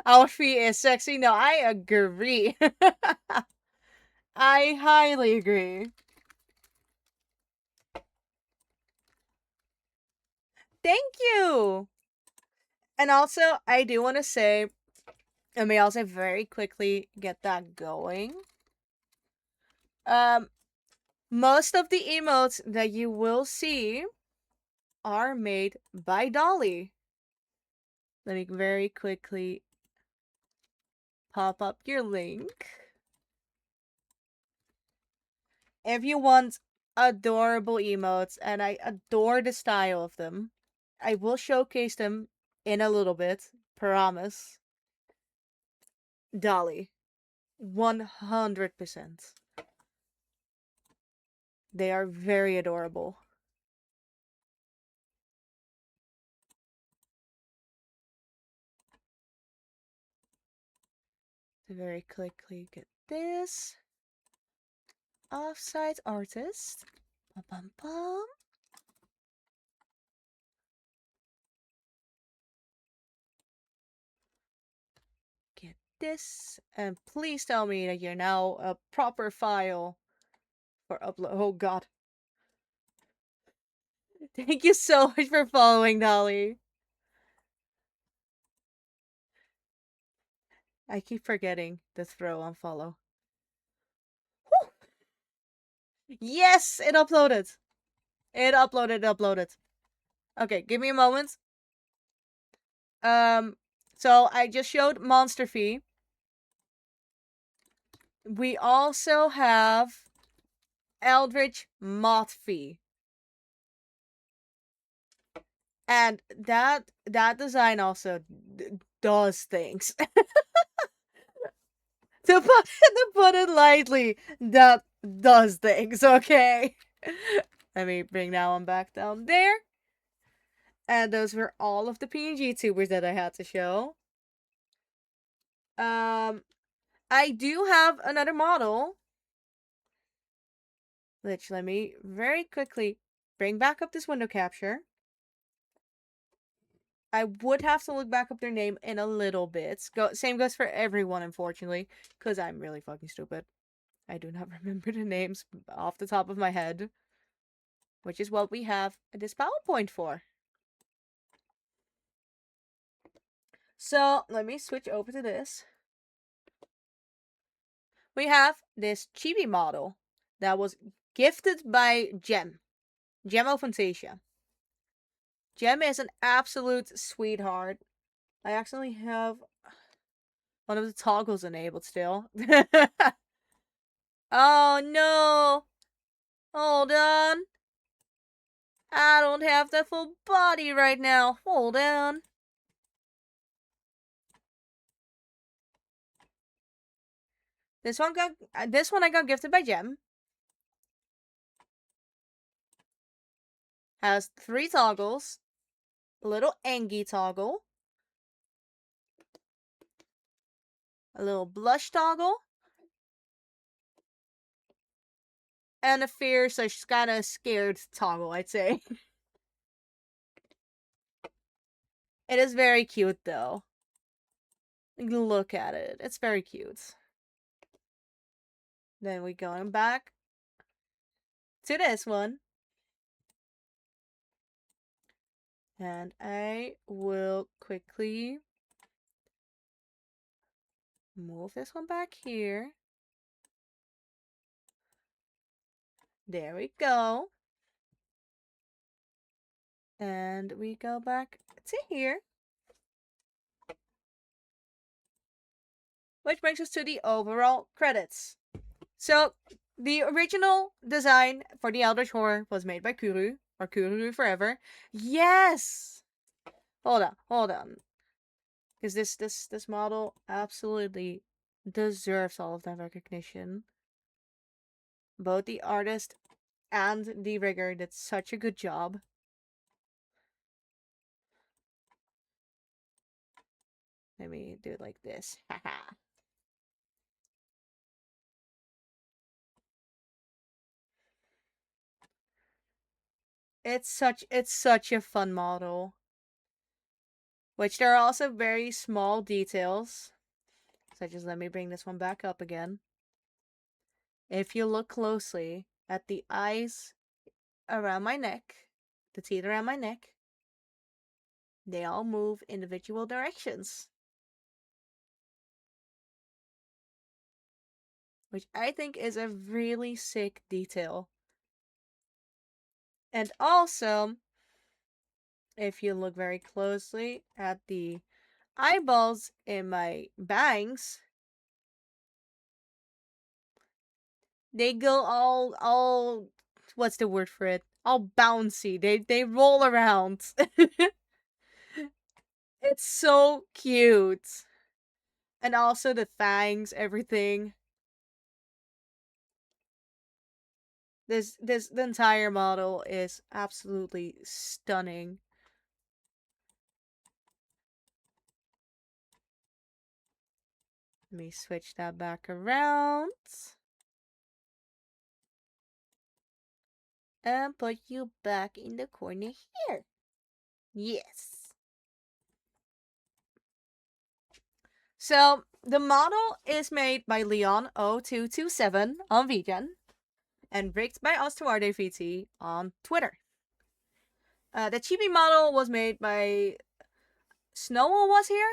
Speaker 1: Our fee is sexy. No, I agree. I highly agree. Thank you. And also, I do want to say, let me also very quickly get that going. Most of the emotes that you will see are made by Dolly. Let me very quickly pop up your link. If you want adorable emotes, and I adore the style of them, I will showcase them in a little bit, promise. Dolly. 100%. They are very adorable. To very quickly get this. Offsite artist. Bum, bum, bum. Get this. And please tell me that you're now a proper file for upload. Oh god. Thank you so much for following, Dolly. I keep forgetting to throw on follow. Whew. Yes, it uploaded. It uploaded. Okay, give me a moment. So I just showed Monster Fee. We also have Eldritch Moth Fee. And that design also does things. to put it lightly, that does things, okay? Let me bring that one back down there. And those were all of the PNG tubers that I had to show. I do have another model, which let me very quickly bring back up this window capture. I would have to look back up their name in a little bit. Same goes for everyone, unfortunately, because I'm really fucking stupid. I do not remember the names off the top of my head, which is what we have this PowerPoint for. So let me switch over to this. We have this chibi model that was gifted by Gem of Fantasia. Gem is an absolute sweetheart. I actually have one of the toggles enabled still. Oh no! Hold on. I don't have the full body right now. Hold on. This one I got gifted by Jem. Has 3 toggles. A little Angie toggle. A little blush toggle. And a fierce, so she's kind of scared toggle, I'd say. It is very cute, though. Look at it. It's very cute. Then we going back to this one. And I will quickly move this one back here. There we go. And we go back to here. Which brings us to the overall credits. So, the original design for the Eldritch Horror was made by Kuru, or Kuru Forever. Yes! Hold on. Because this model absolutely deserves all of that recognition. Both the artist and the rigger did such a good job. Let me do it like this. Haha. It's such a fun model. Which there are also very small details. Such as, let me bring this one back up again. If you look closely at the eyes around my neck, the teeth around my neck, they all move individual directions. Which I think is a really sick detail. And also, if you look very closely at the eyeballs in my bangs, they go all what's the word for it? All bouncy. They roll around. It's so cute. And also the fangs, everything. The entire model is absolutely stunning. Let me switch that back around. And put you back in the corner here. Yes. So, the model is made by Leon0227 on VGen and rigged by OstuardeVT on Twitter. The chibi model was made by Snow was here.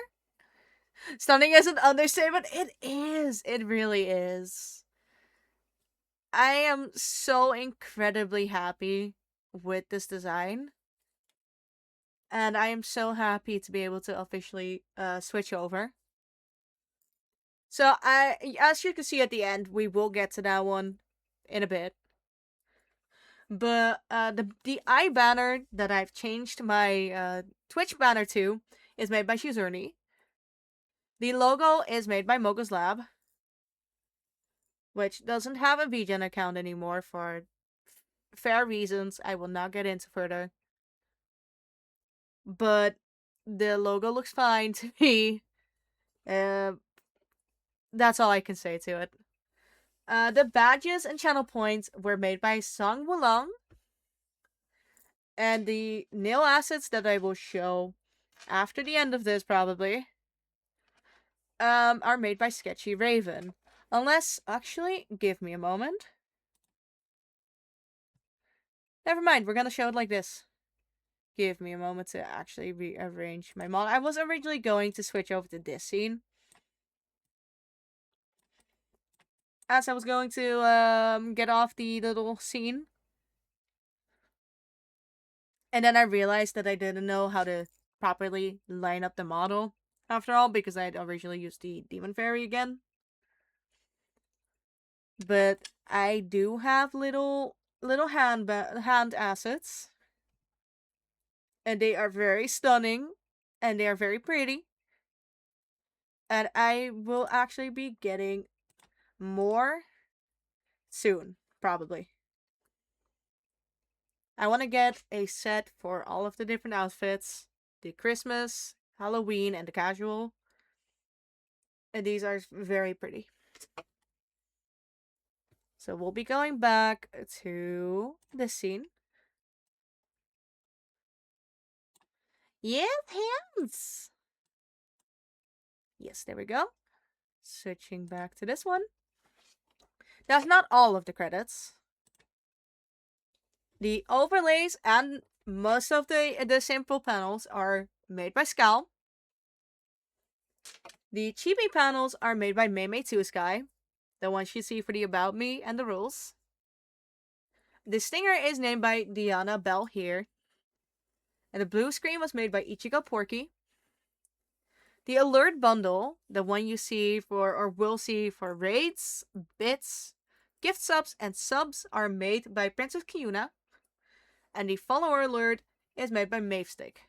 Speaker 1: Stunning is an understatement. It is. It really is. I am so incredibly happy with this design. And I am so happy to be able to officially switch over. So, as you can see at the end, we will get to that one in a bit. But the eye banner that I've changed my Twitch banner to is made by Shizurni. The logo is made by Mogo's Lab, which doesn't have a VGen account anymore for fair reasons I will not get into further. But the logo looks fine to me. That's all I can say to it. The badges and channel points were made by Song Wulong. And the nail assets that I will show after the end of this, probably, are made by Sketchy Raven. Unless, actually, give me a moment. Never mind, we're gonna show it like this. Give me a moment to actually rearrange my model. I was originally going to switch over to this scene. As I was going to get off the little scene. And then I realized that I didn't know how to properly line up the model. after all, because I'd originally used the Demon Fairy again. But I do have little hand assets, and they are very stunning, and they are very pretty. And I will actually be getting more soon, probably. I want to get a set for all of the different outfits, the Christmas, Halloween, and the casual. And these are very pretty. So we'll be going back to this scene. Yeah, hands! Yes, there we go. Switching back to this one. That's not all of the credits. The overlays and most of the simple panels are made by Scal. The chibi panels are made by Meimei 2 Sky, the ones you see for the About Me and the rules. The stinger is named by Diana Bell here. And the blue screen was made by Ichigo Porky. The alert bundle, the one you see for or will see for raids, bits, gift subs, and subs, are made by Princess Kiuna. And the follower alert is made by Mavestick.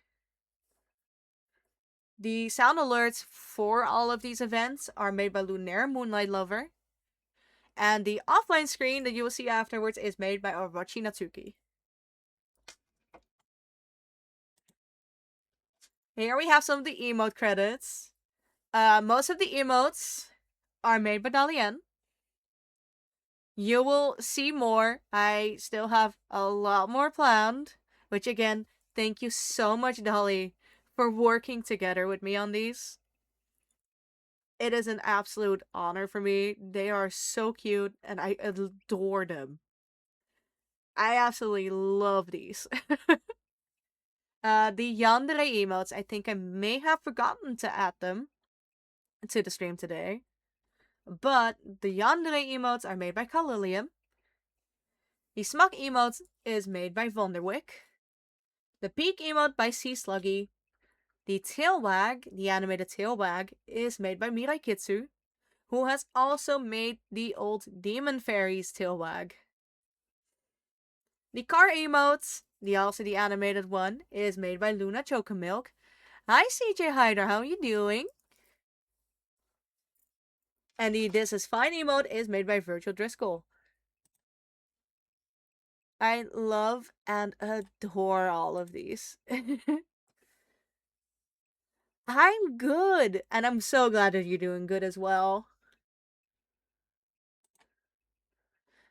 Speaker 1: The sound alerts for all of these events are made by Lunaire Moonlight Lover. And the offline screen that you will see afterwards is made by Orochi Natsuki. Here we have some of the emote credits. Most of the emotes are made by Dalian. You will see more. I still have a lot more planned. Which again, thank you so much, Dolly, for working together with me on these. It is an absolute honor for me. They are so cute and I adore them. I absolutely love these. The Yandere emotes, I think I may have forgotten to add them to the stream today. But the Yandere emotes are made by Kalilium. The Smug emotes is made by Vonderwick. The Peak emote by Sea Sluggy. The Tail Wag, the animated Tail Wag, is made by Mirai Kitsu, who has also made the old Demon Fairies Tail Wag. The car emotes, the animated one, is made by Luna Chocomilk. Hi CJ Hyder, how are you doing? And the This Is Fine emote is made by Virgil Driscoll. I love and adore all of these. I'm good, and I'm so glad that you're doing good as well.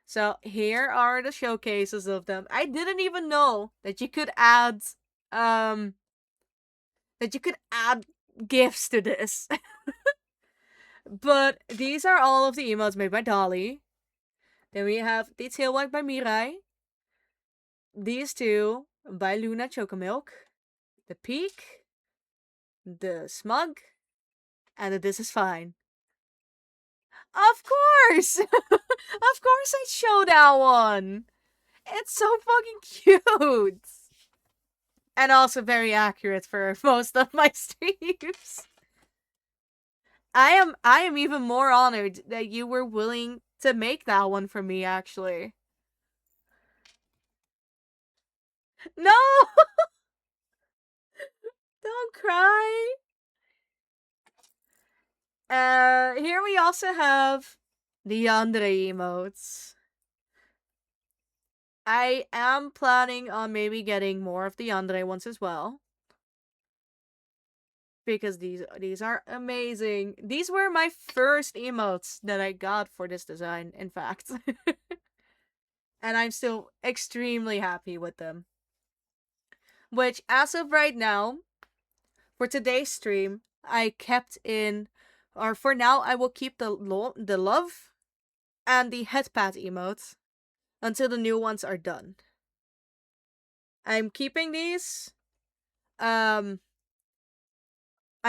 Speaker 1: So here are the showcases of them. I didn't even know that you could add gifts to this. But these are all of the emotes made by Dolly. Then we have the Tail Wag by Mirai. These two by Luna Chocomilk. The Peak, the Smug, and the This Is Fine. Of course! Of course I show that one! It's so fucking cute! And also very accurate for most of my streams. I am even more honored that you were willing to make that one for me, actually. No! Don't cry! Here we also have the Yandere emotes. I am planning on maybe getting more of the Yandere ones as well. Because these are amazing. These were my first emotes that I got for this design, in fact. And I'm still extremely happy with them. Which, as of right now, for today's stream, I kept in, or for now, I will keep the love and the headpad emotes until the new ones are done. I'm keeping these. I'm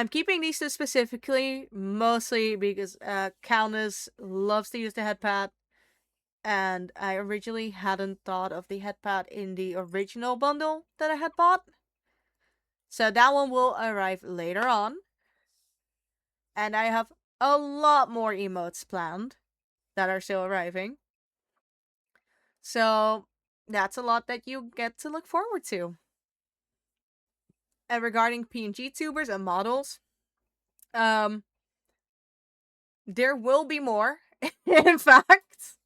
Speaker 1: keeping these two specifically, mostly because Countess loves to use the headpad, and I originally hadn't thought of the headpad in the original bundle that I had bought. So that one will arrive later on. And I have a lot more emotes planned that are still arriving. So that's a lot that you get to look forward to. And regarding PNG tubers and models, um, there will be more. In fact,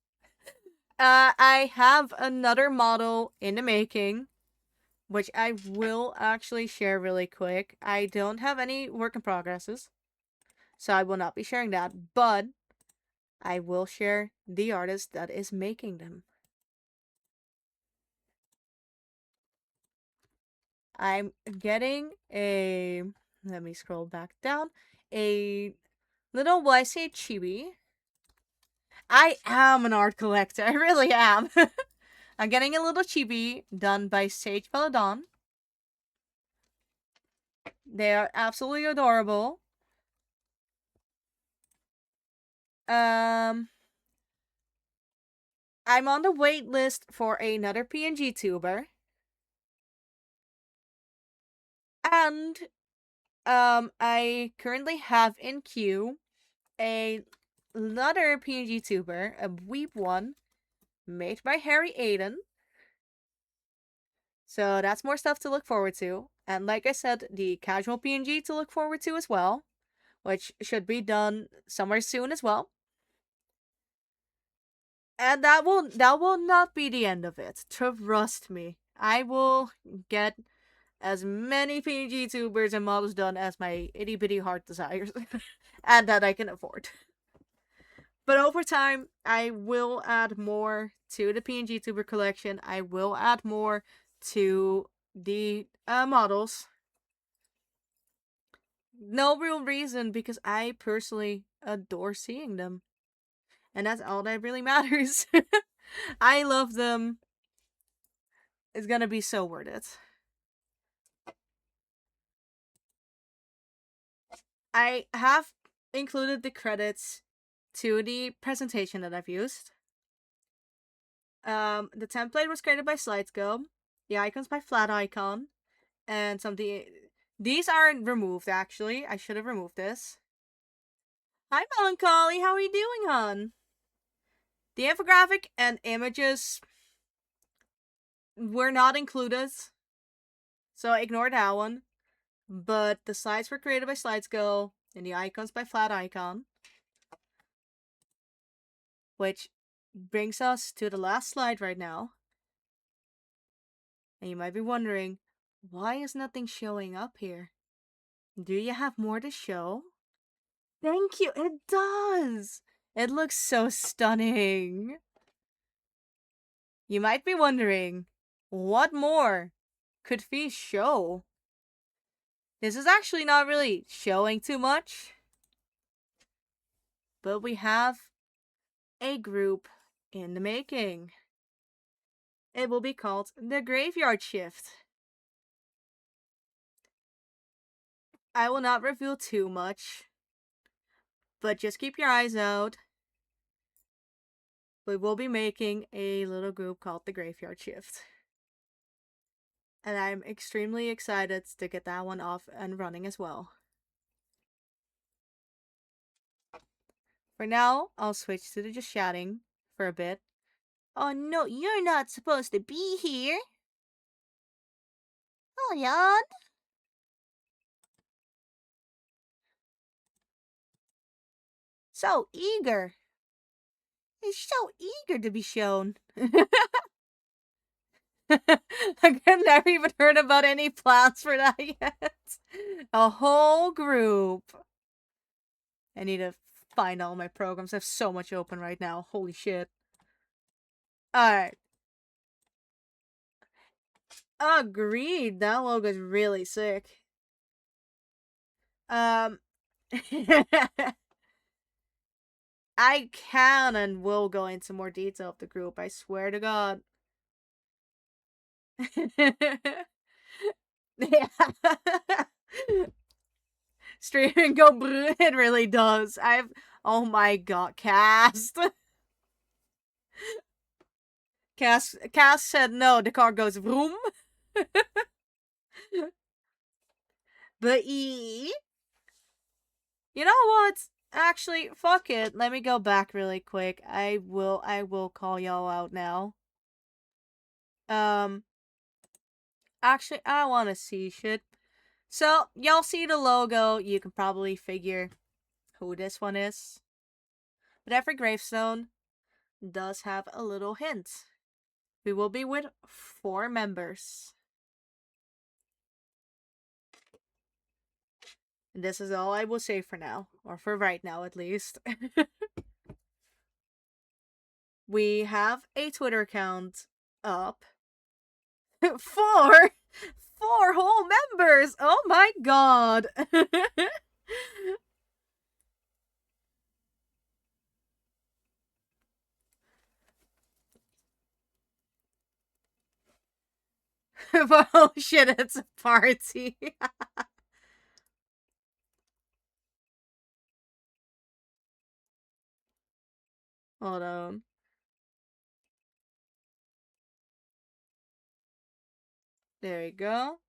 Speaker 1: I have another model in the making, which I will actually share really quick. I don't have any work in progresses, so I will not be sharing that, but I will share the artist that is making them. I'm getting a, let me scroll back down, a little, well, I say chibi. I am an art collector, I really am. I'm getting a little chibi done by Sage Peladon. They are absolutely adorable. I'm on the wait list for another PNG tuber. And I currently have in queue another PNG tuber, a weep one, made by Harry Aiden. So that's more stuff to look forward to. And like I said, the casual PNG to look forward to as well, which should be done somewhere soon as well. And that will not be the end of it. Trust me. I will get as many PNG tubers and models done as my itty bitty heart desires, and that I can afford. But over time, I will add more to the PNG tuber collection. I will add more to the models. No real reason, because I personally adore seeing them. And that's all that really matters. I love them. It's gonna be so worth it. I have included the credits to the presentation that I've used. The template was created by Slidesgo, the icons by Flat Icon, and these aren't removed actually. I should have removed this. Hi Melancholy, how are you doing, hon? The infographic and images were not included, so ignore that one. But the slides were created by Slidesgo and the icons by Flat Icon. Which brings us to the last slide right now. And you might be wondering, why is nothing showing up here? Do you have more to show? Thank you, it does! It looks so stunning. You might be wondering, what more could Fee show? This is actually not really showing too much, but we have a group in the making. It will be called the Graveyard Shift. I will not reveal too much, but just keep your eyes out. We will be making a little group called the Graveyard Shift. And I'm extremely excited to get that one off and running as well. For now, I'll switch to just chatting for a bit. Oh no, you're not supposed to be here. Oh, Jan. So eager. He's so eager to be shown. I've never even heard about any plans for that yet. A whole group. I need to find all my programs. I have so much open right now. Holy shit. Alright. Agreed. That logo's really sick. I can and will go into more detail of the group. I swear to God. Yeah. Stream and go brr. It really does. Oh my god, Cast. Cast said no, the car goes vroom. But You know what? Actually, fuck it. Let me go back really quick. I will call y'all out now. Um, actually, I want to see shit. So, y'all see the logo. You can probably figure who this one is. But every gravestone does have a little hint. We will be with 4 members. And this is all I will say for now. Or for right now, at least. We have a Twitter account up. 4? 4 whole members! Oh my god! Oh shit, it's a party. Hold on. There you go.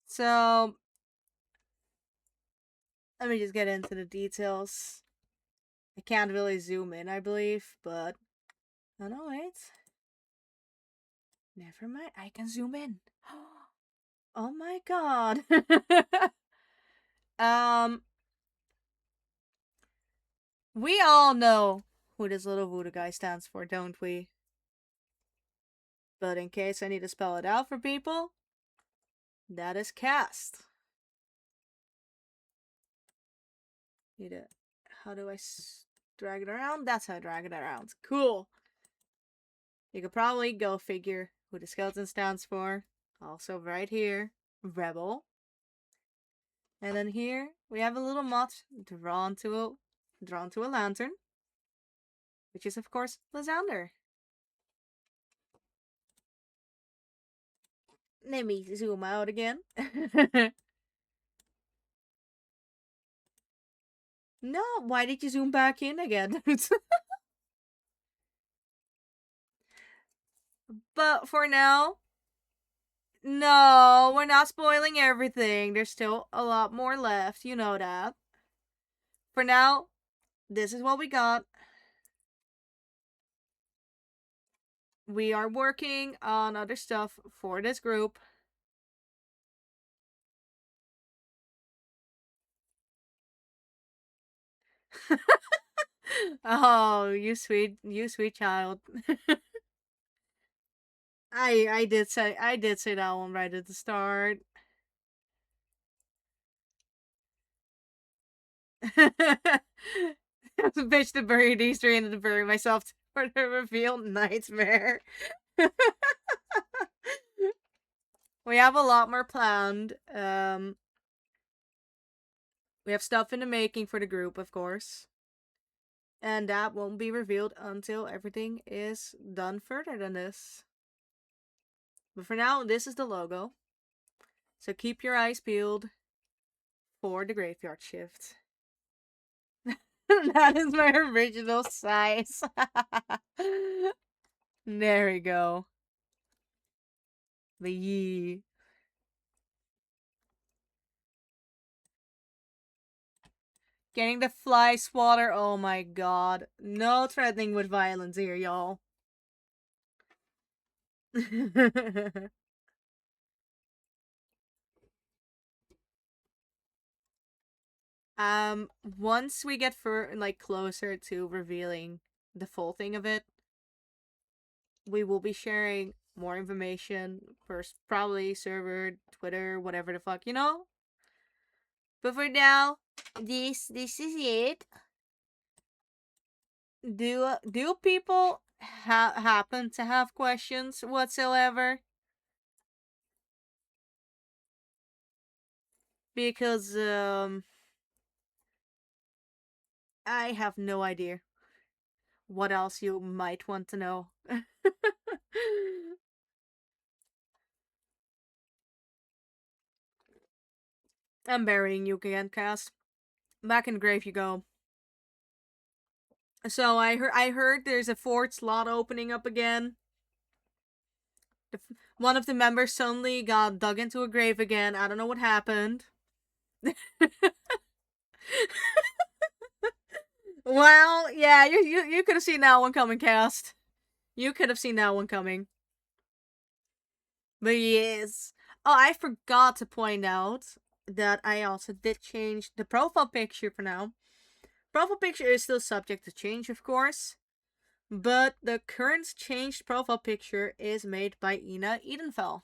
Speaker 1: So, let me just get into the details. I can't really zoom in, I believe, but... Oh no, wait. Never mind, I can zoom in. Oh my god. um, we all know who this little voodoo guy stands for, don't we? But in case I need to spell it out for people, that is cast. Need it. How do I drag it around? That's how I drag it around. Cool. You could probably go figure who the skeleton stands for. Also right here, Rebel. And then here we have a little moth drawn to a lantern, which is of course Lysander. Let me zoom out again. No, why did you zoom back in again? But for now, no, we're not spoiling everything. There's still a lot more left. You know that. For now, this is what we got. We are working on other stuff for this group. Oh, you sweet child. I did say that one right at the start. Bitch to bury these three and to bury myself for the reveal nightmare. We have a lot more planned. We have stuff in the making for the group, of course. And that won't be revealed until everything is done further than this. But for now, this is the logo. So keep your eyes peeled for the graveyard shift. That is my original size. There we go. The yee. Getting the fly swatter. Oh my god. No threatening with violence here, y'all. Once we get closer to revealing the full thing of it, we will be sharing more information. First, probably server, Twitter, whatever the fuck, you know? But for now, this is it. Do people happen to have questions whatsoever? Because I have no idea what else you might want to know. I'm burying you again, Cass. Back in the grave you go. So I heard there's a 4th slot opening up again. One of the members suddenly got dug into a grave again. I don't know what happened. Well, yeah, you could have seen that one coming, Cast. You could have seen that one coming. But yes. Oh, I forgot to point out that I also did change the profile picture for now. Profile picture is still subject to change, of course. But the current changed profile picture is made by Ina Edenfell.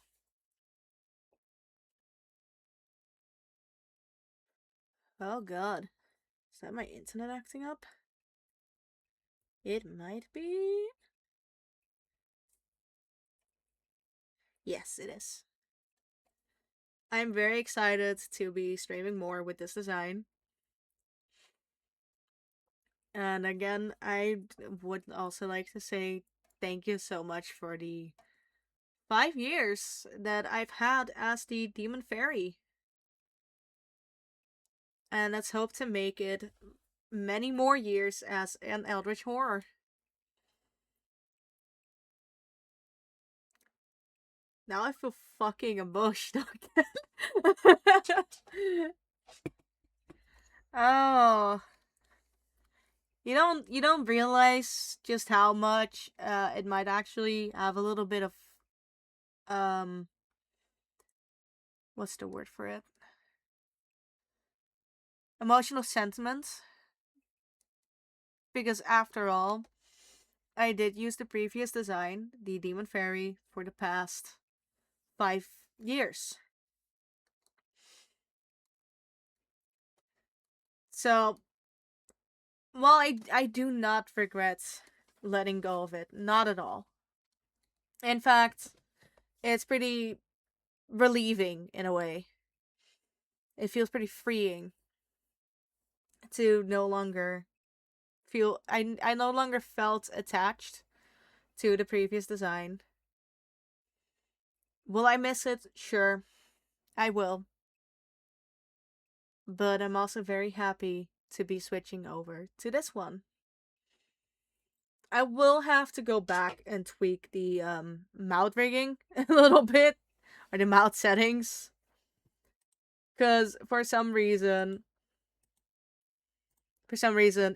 Speaker 1: Oh god. Is that my internet acting up? It might be. Yes, it is. I'm very excited to be streaming more with this design. And again, I would also like to say thank you so much for the 5 years that I've had as the Demon Fairy. And let's hope to make it many more years as an Eldritch Horror. Now I feel fucking emotional again. Oh. You don't realize just how much it might actually have a little bit of um what's the word for it? Emotional sentiment. Because after all, I did use the previous design, the Demon Fairy, for the past 5 years. So, while I do not regret letting go of it, not at all. In fact, it's pretty relieving in a way. It feels pretty freeing to no longer feel I no longer felt attached to the previous design. Will I miss it? Sure, I will. But I'm also very happy to be switching over to this one. I will have to go back and tweak the mouth rigging a little bit, or the mouth settings, because for some reason,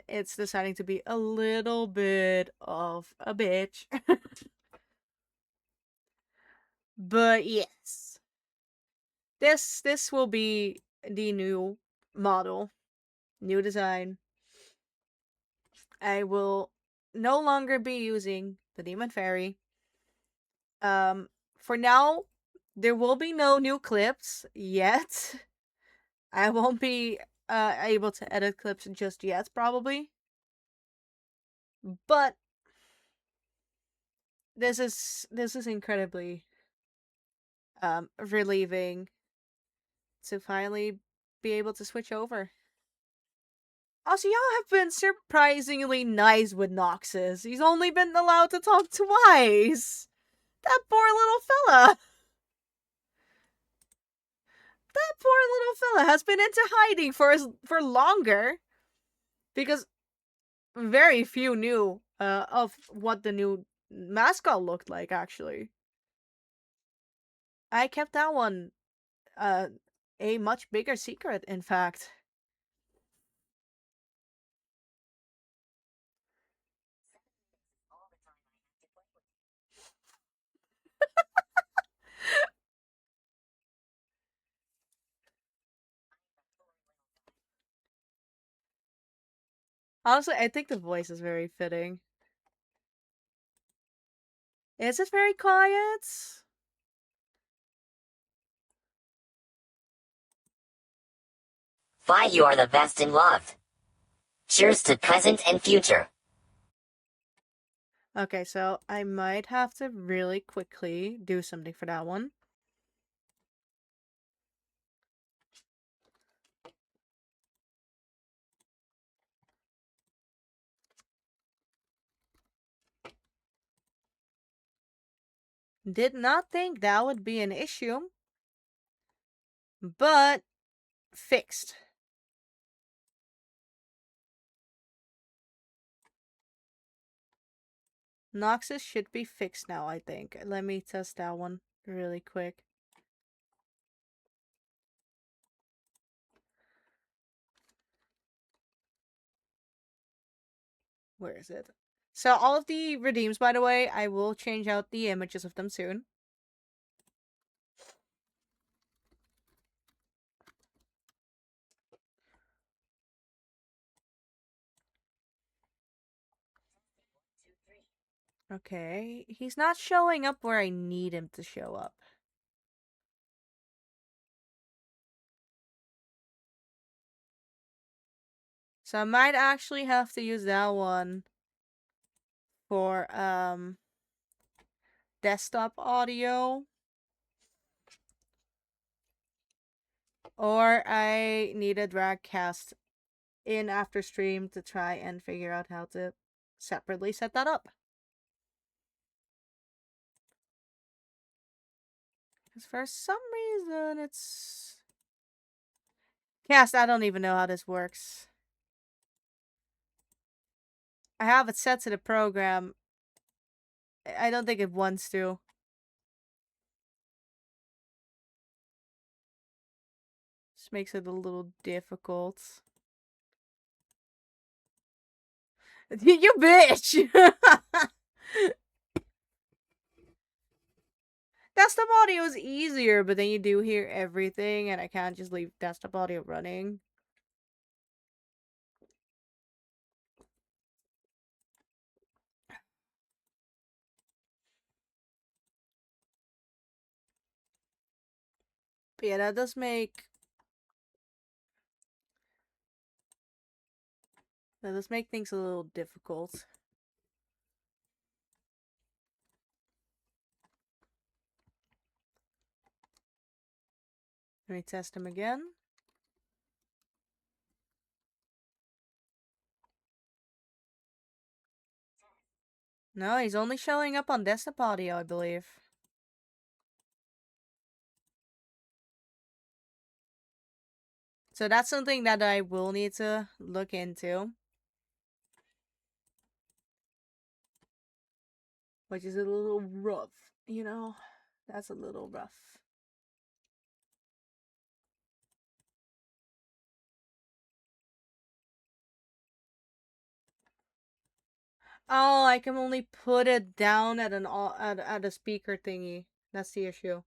Speaker 1: it's deciding to be a little bit of a bitch. But yes, this will be the new model, new design. I will no longer be using the Demon Fairy. For now, there will be no new clips yet. I won't be able to edit clips just yet, probably. But this is incredibly relieving to finally be able to switch over. Also, y'all have been surprisingly nice with Noxus. He's only been allowed to talk twice. That poor little fella. That poor little fella has been into hiding for longer because very few knew of what the new mascot looked like. Actually, I kept that one uh, a much bigger secret. In fact, honestly, I think the voice is very fitting. Is it very quiet?
Speaker 2: Why you are the best in love. Cheers to present and future.
Speaker 1: Okay, so I might have to really quickly do something for that one. Did not think that would be an issue, but fixed. Noxus should be fixed now, I think. Let me test that one really quick. Where is it? So all of the redeems, by the way, I will change out the images of them soon. Okay, he's not showing up where I need him to show up. So I might actually have to use that one for desktop audio. Or I need a drag cast in after stream to try and figure out how to separately set that up. Because for some reason it's... Cast, I don't even know how this works. I have it set to the program. I don't think it wants to. This makes it a little difficult. You bitch! Desktop audio is easier, but then you do hear everything, and I can't just leave desktop audio running. But yeah, that does make... That does make things a little difficult. Let me test him again. No, he's only showing up on desktop audio, I believe. So that's something that I will need to look into. Which is a little rough, you know? That's a little rough. Oh, I can only put it down at at a speaker thingy. That's the issue.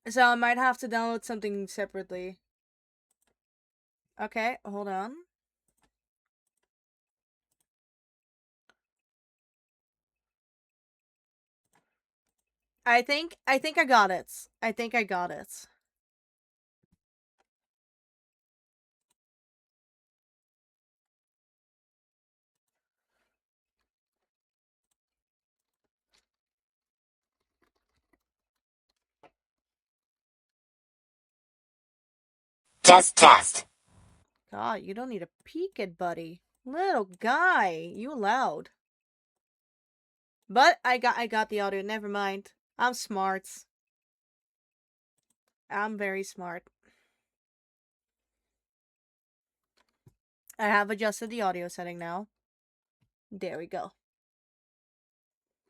Speaker 1: So I might have to download something separately. Okay, hold on. I think I got it. I think I got it.
Speaker 2: Test.
Speaker 1: God, you don't need to peek it, buddy. Little guy, you loud. But I got the audio. Never mind. I'm smart. I'm very smart. I have adjusted the audio setting now. There we go.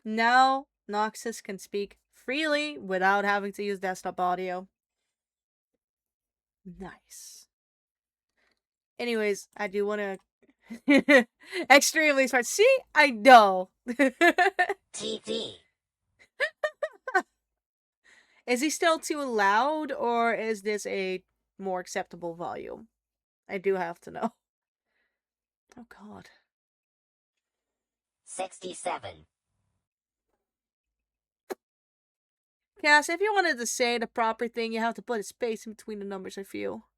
Speaker 1: Now Noxus can speak freely without having to use desktop audio. Nice. Anyways, I do want to... Extremely smart. See? I know.
Speaker 2: TV.
Speaker 1: Is he still too loud, or is this a more acceptable volume? I do have to know. Oh, God.
Speaker 2: 67.
Speaker 1: Cass, if you wanted to say the proper thing, you have to put a space in between the numbers, I feel.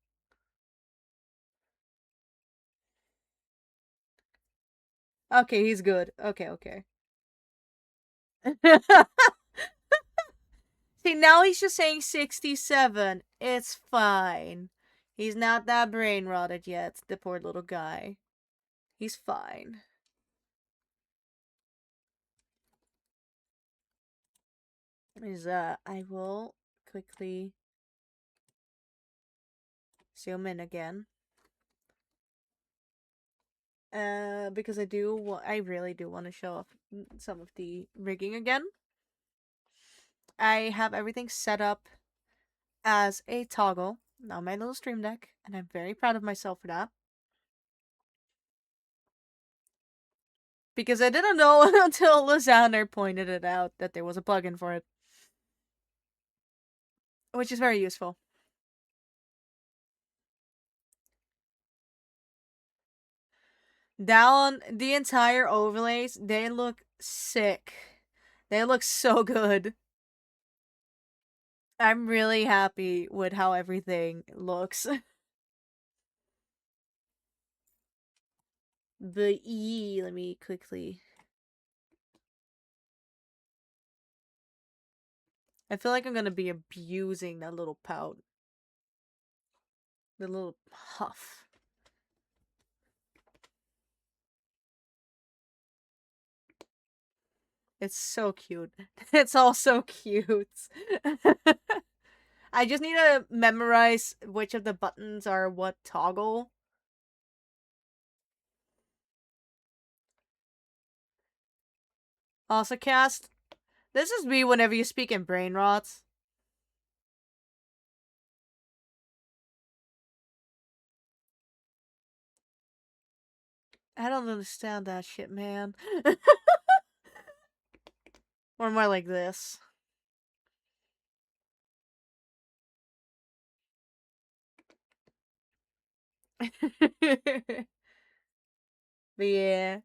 Speaker 1: Okay, he's good. Okay. See, now he's just saying 67. It's fine. He's not that brain rotted yet, the poor little guy. He's fine. I will quickly zoom in again. Because I really do want to show off some of the rigging again. I have everything set up as a toggle on my little stream deck, and I'm very proud of myself for that. Because I didn't know until Lisander pointed it out that there was a plugin for it. Which is very useful. Down the entire overlays, they look sick. They look so good. I'm really happy with how everything looks. The E, let me quickly. I feel like I'm gonna be abusing that little pout. The little puff. It's so cute. It's all so cute. I just need to memorize which of the buttons are what toggle. Also, cast. This is me whenever you speak in brain rots. I don't understand that shit, man. Or more like this. But yeah,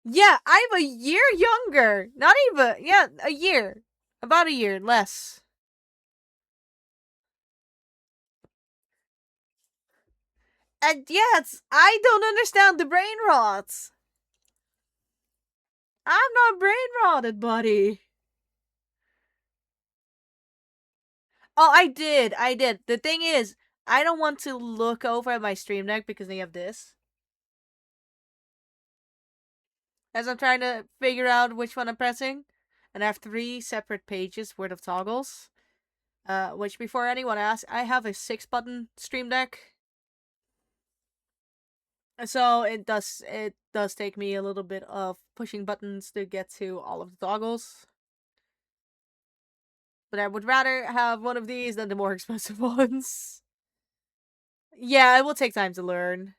Speaker 1: yeah, I'm a year younger. Not even, yeah, a year. About a year less. And yes, I don't understand the brain rots. I'm not brain rotted, buddy. Oh, I did. I did. The thing is, I don't want to look over at my stream deck because they have this. As I'm trying to figure out which one I'm pressing. And I have 3 separate pages worth of toggles. Which, before anyone asks, I have a 6-button stream deck. So it does take me a little bit of pushing buttons to get to all of the toggles. But I would rather have one of these than the more expensive ones. Yeah, it will take time to learn.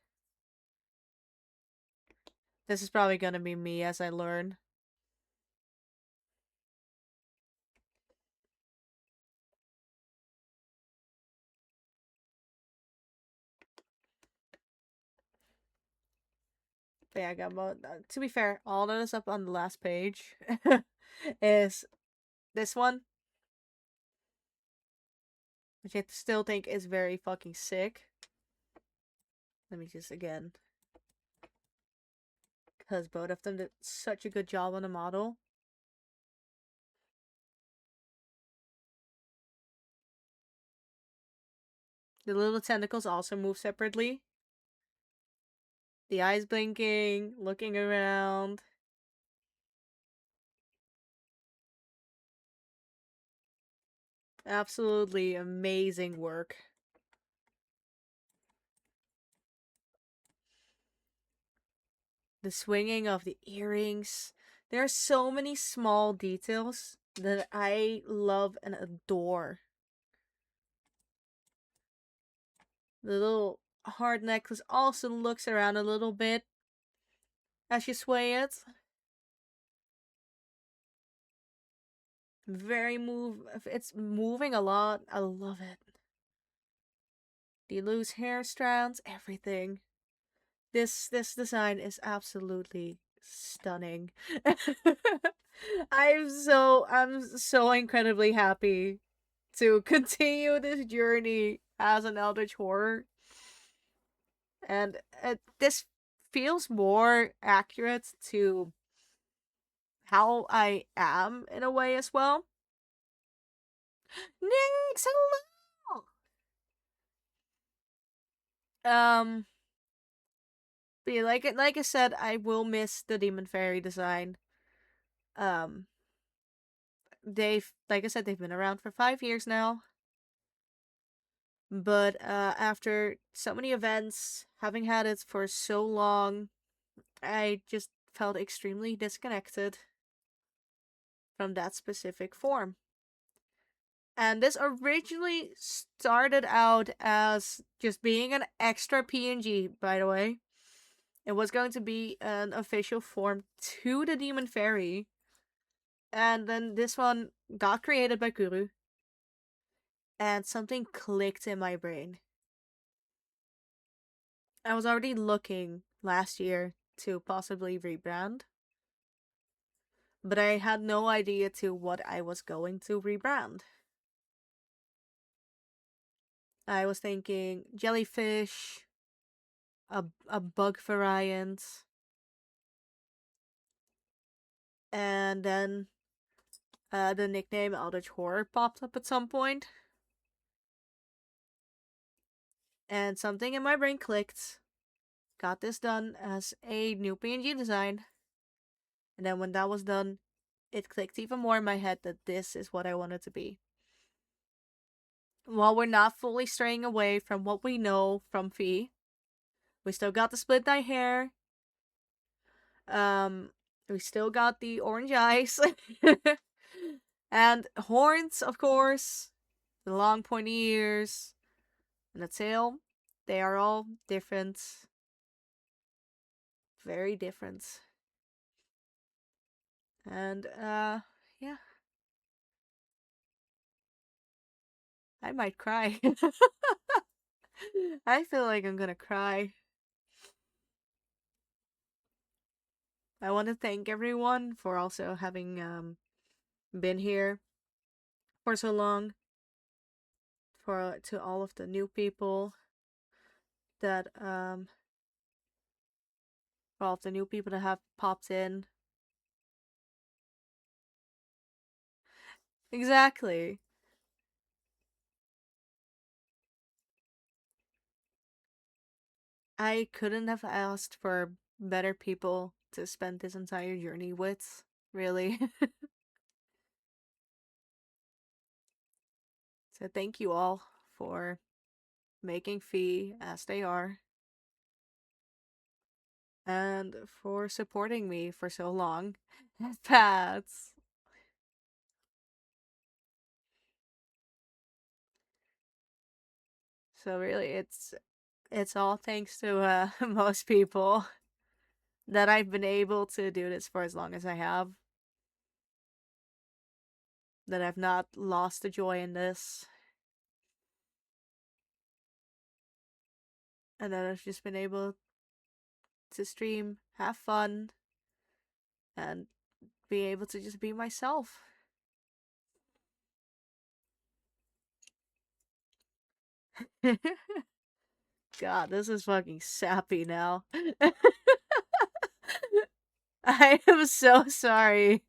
Speaker 1: This is probably gonna be me as I learn. But yeah, I got about, to be fair, all that is up on the last page is this one. Which I still think is very fucking sick. Let me just, again. Because both of them did such a good job on the model. The little tentacles also move separately. The eyes blinking, looking around. Absolutely amazing work. The swinging of the earrings. There are so many small details that I love and adore. The little heart necklace also looks around a little bit as you sway it. Very it's moving a lot. I love it. The loose hair strands, everything. This design is absolutely stunning. I'm so incredibly happy to continue this journey as an Eldritch Horror. And this feels more accurate to how I am in a way as well. Nix, hello! But yeah, like I said, I will miss the Demon Fairy design. Um, they've, like I said, they've been around for 5 years now. But after so many events, having had it for so long, I just felt extremely disconnected from that specific form. And this originally started out as just being an extra PNG, by the way. It was going to be an official form to the Demon Fairy. And then this one got created by Kuru. And something clicked in my brain. I was already looking last year to possibly rebrand, but I had no idea to what I was going to rebrand. I was thinking jellyfish, a bug variant, and then the nickname Eldritch Horror popped up at some point, and something in my brain clicked. Got this done as a new PNG design, and then when that was done, it clicked even more in my head that this is what I wanted to be. While we're not fully straying away from what we know from Fee, we still got the split dye hair. We still got the orange eyes. And horns, of course. The long pointy ears. And the tail. They are all different. Very different. And, yeah. I might cry. I feel like I'm gonna cry. I want to thank everyone for also having, been here for so long. To all of the new people that all of the new people that have popped in. Exactly. I couldn't have asked for better people to spend this entire journey with, really. So thank you all for making Fee as they are and for supporting me for so long. Pats. So really it's all thanks to most people that I've been able to do this for as long as I have. That I've not lost the joy in this. And that I've just been able to stream, have fun, and be able to just be myself. God, this is fucking sappy now. I am so sorry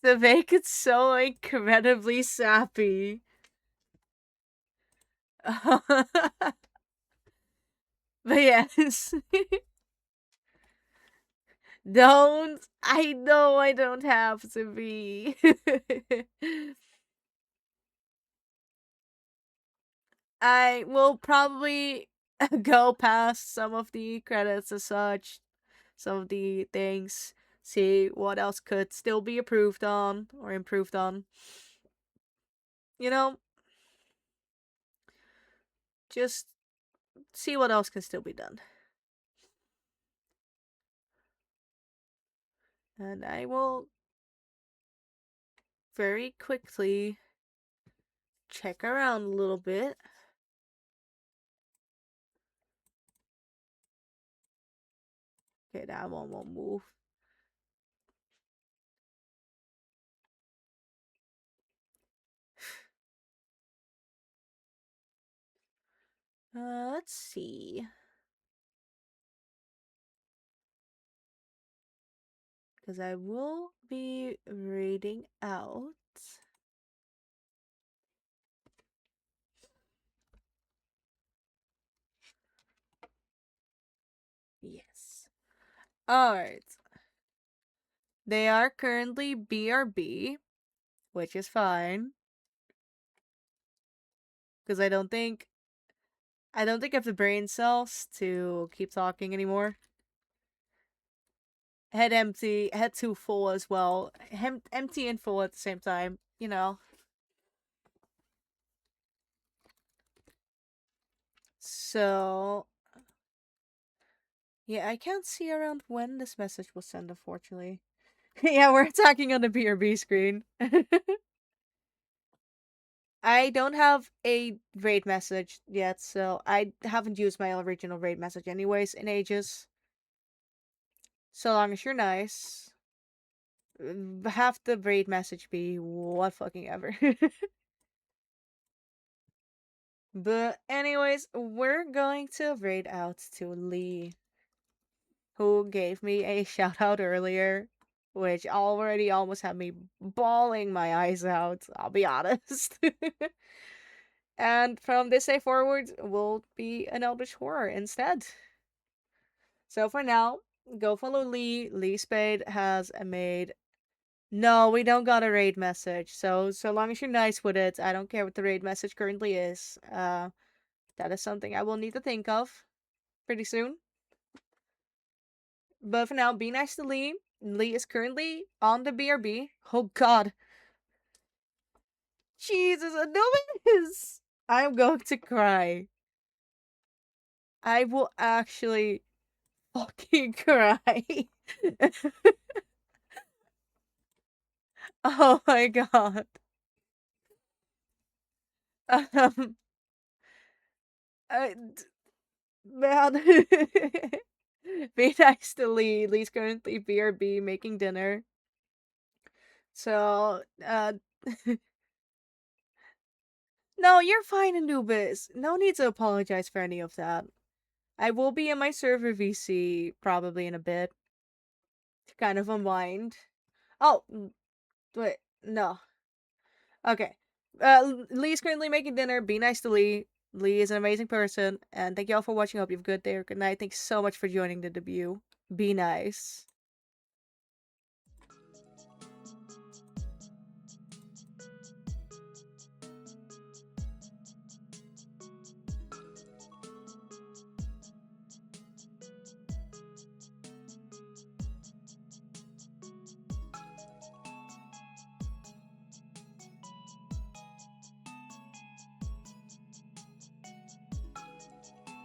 Speaker 1: to make it so incredibly sappy. But yes. Don't. I know I don't have to be. I will probably go past some of the credits as such, some of the things, see what else could still be approved on or improved on. You know, just see what else can still be done. And I will very quickly check around a little bit. Okay, that one won't move. Let's see. Because I will be reading out. Yes. Alright. They are currently BRB, which is fine. Because I don't think I have the brain cells to keep talking anymore. Head empty, head too full as well. Empty and full at the same time, you know. So Yeah, I can't see around when this message was sent, unfortunately. Yeah, we're attacking on the BRB screen. I don't have a raid message yet, so I haven't used my original raid message anyways in ages. So long as you're nice, have the raid message be what fucking ever. But anyways, we're going to raid out to Lee, who gave me a shout out earlier, which already almost had me bawling my eyes out, I'll be honest. And from this day forward, will be an Eldritch Horror instead. So for now, go follow Lee. Lee Spade has made. No, we don't got a raid message. So long as you're nice with it, I don't care what the raid message currently is. That is something I will need to think of pretty soon. But for now, be nice to Lee. Lee is currently on the BRB. Oh God, Jesus, Anubis! I'm going to cry. I will actually fucking cry. Oh my God. Um, man. Be nice to Lee. Lee's currently BRB making dinner. So, no, you're fine, Anubis. No need to apologize for any of that. I will be in my server VC probably in a bit to kind of unwind. Oh, wait, no. Okay. Lee's currently making dinner. Be nice to Lee. Lee is an amazing person. And thank you all for watching. Hope you have a good day or good night. Thanks so much for joining the debut. Be nice.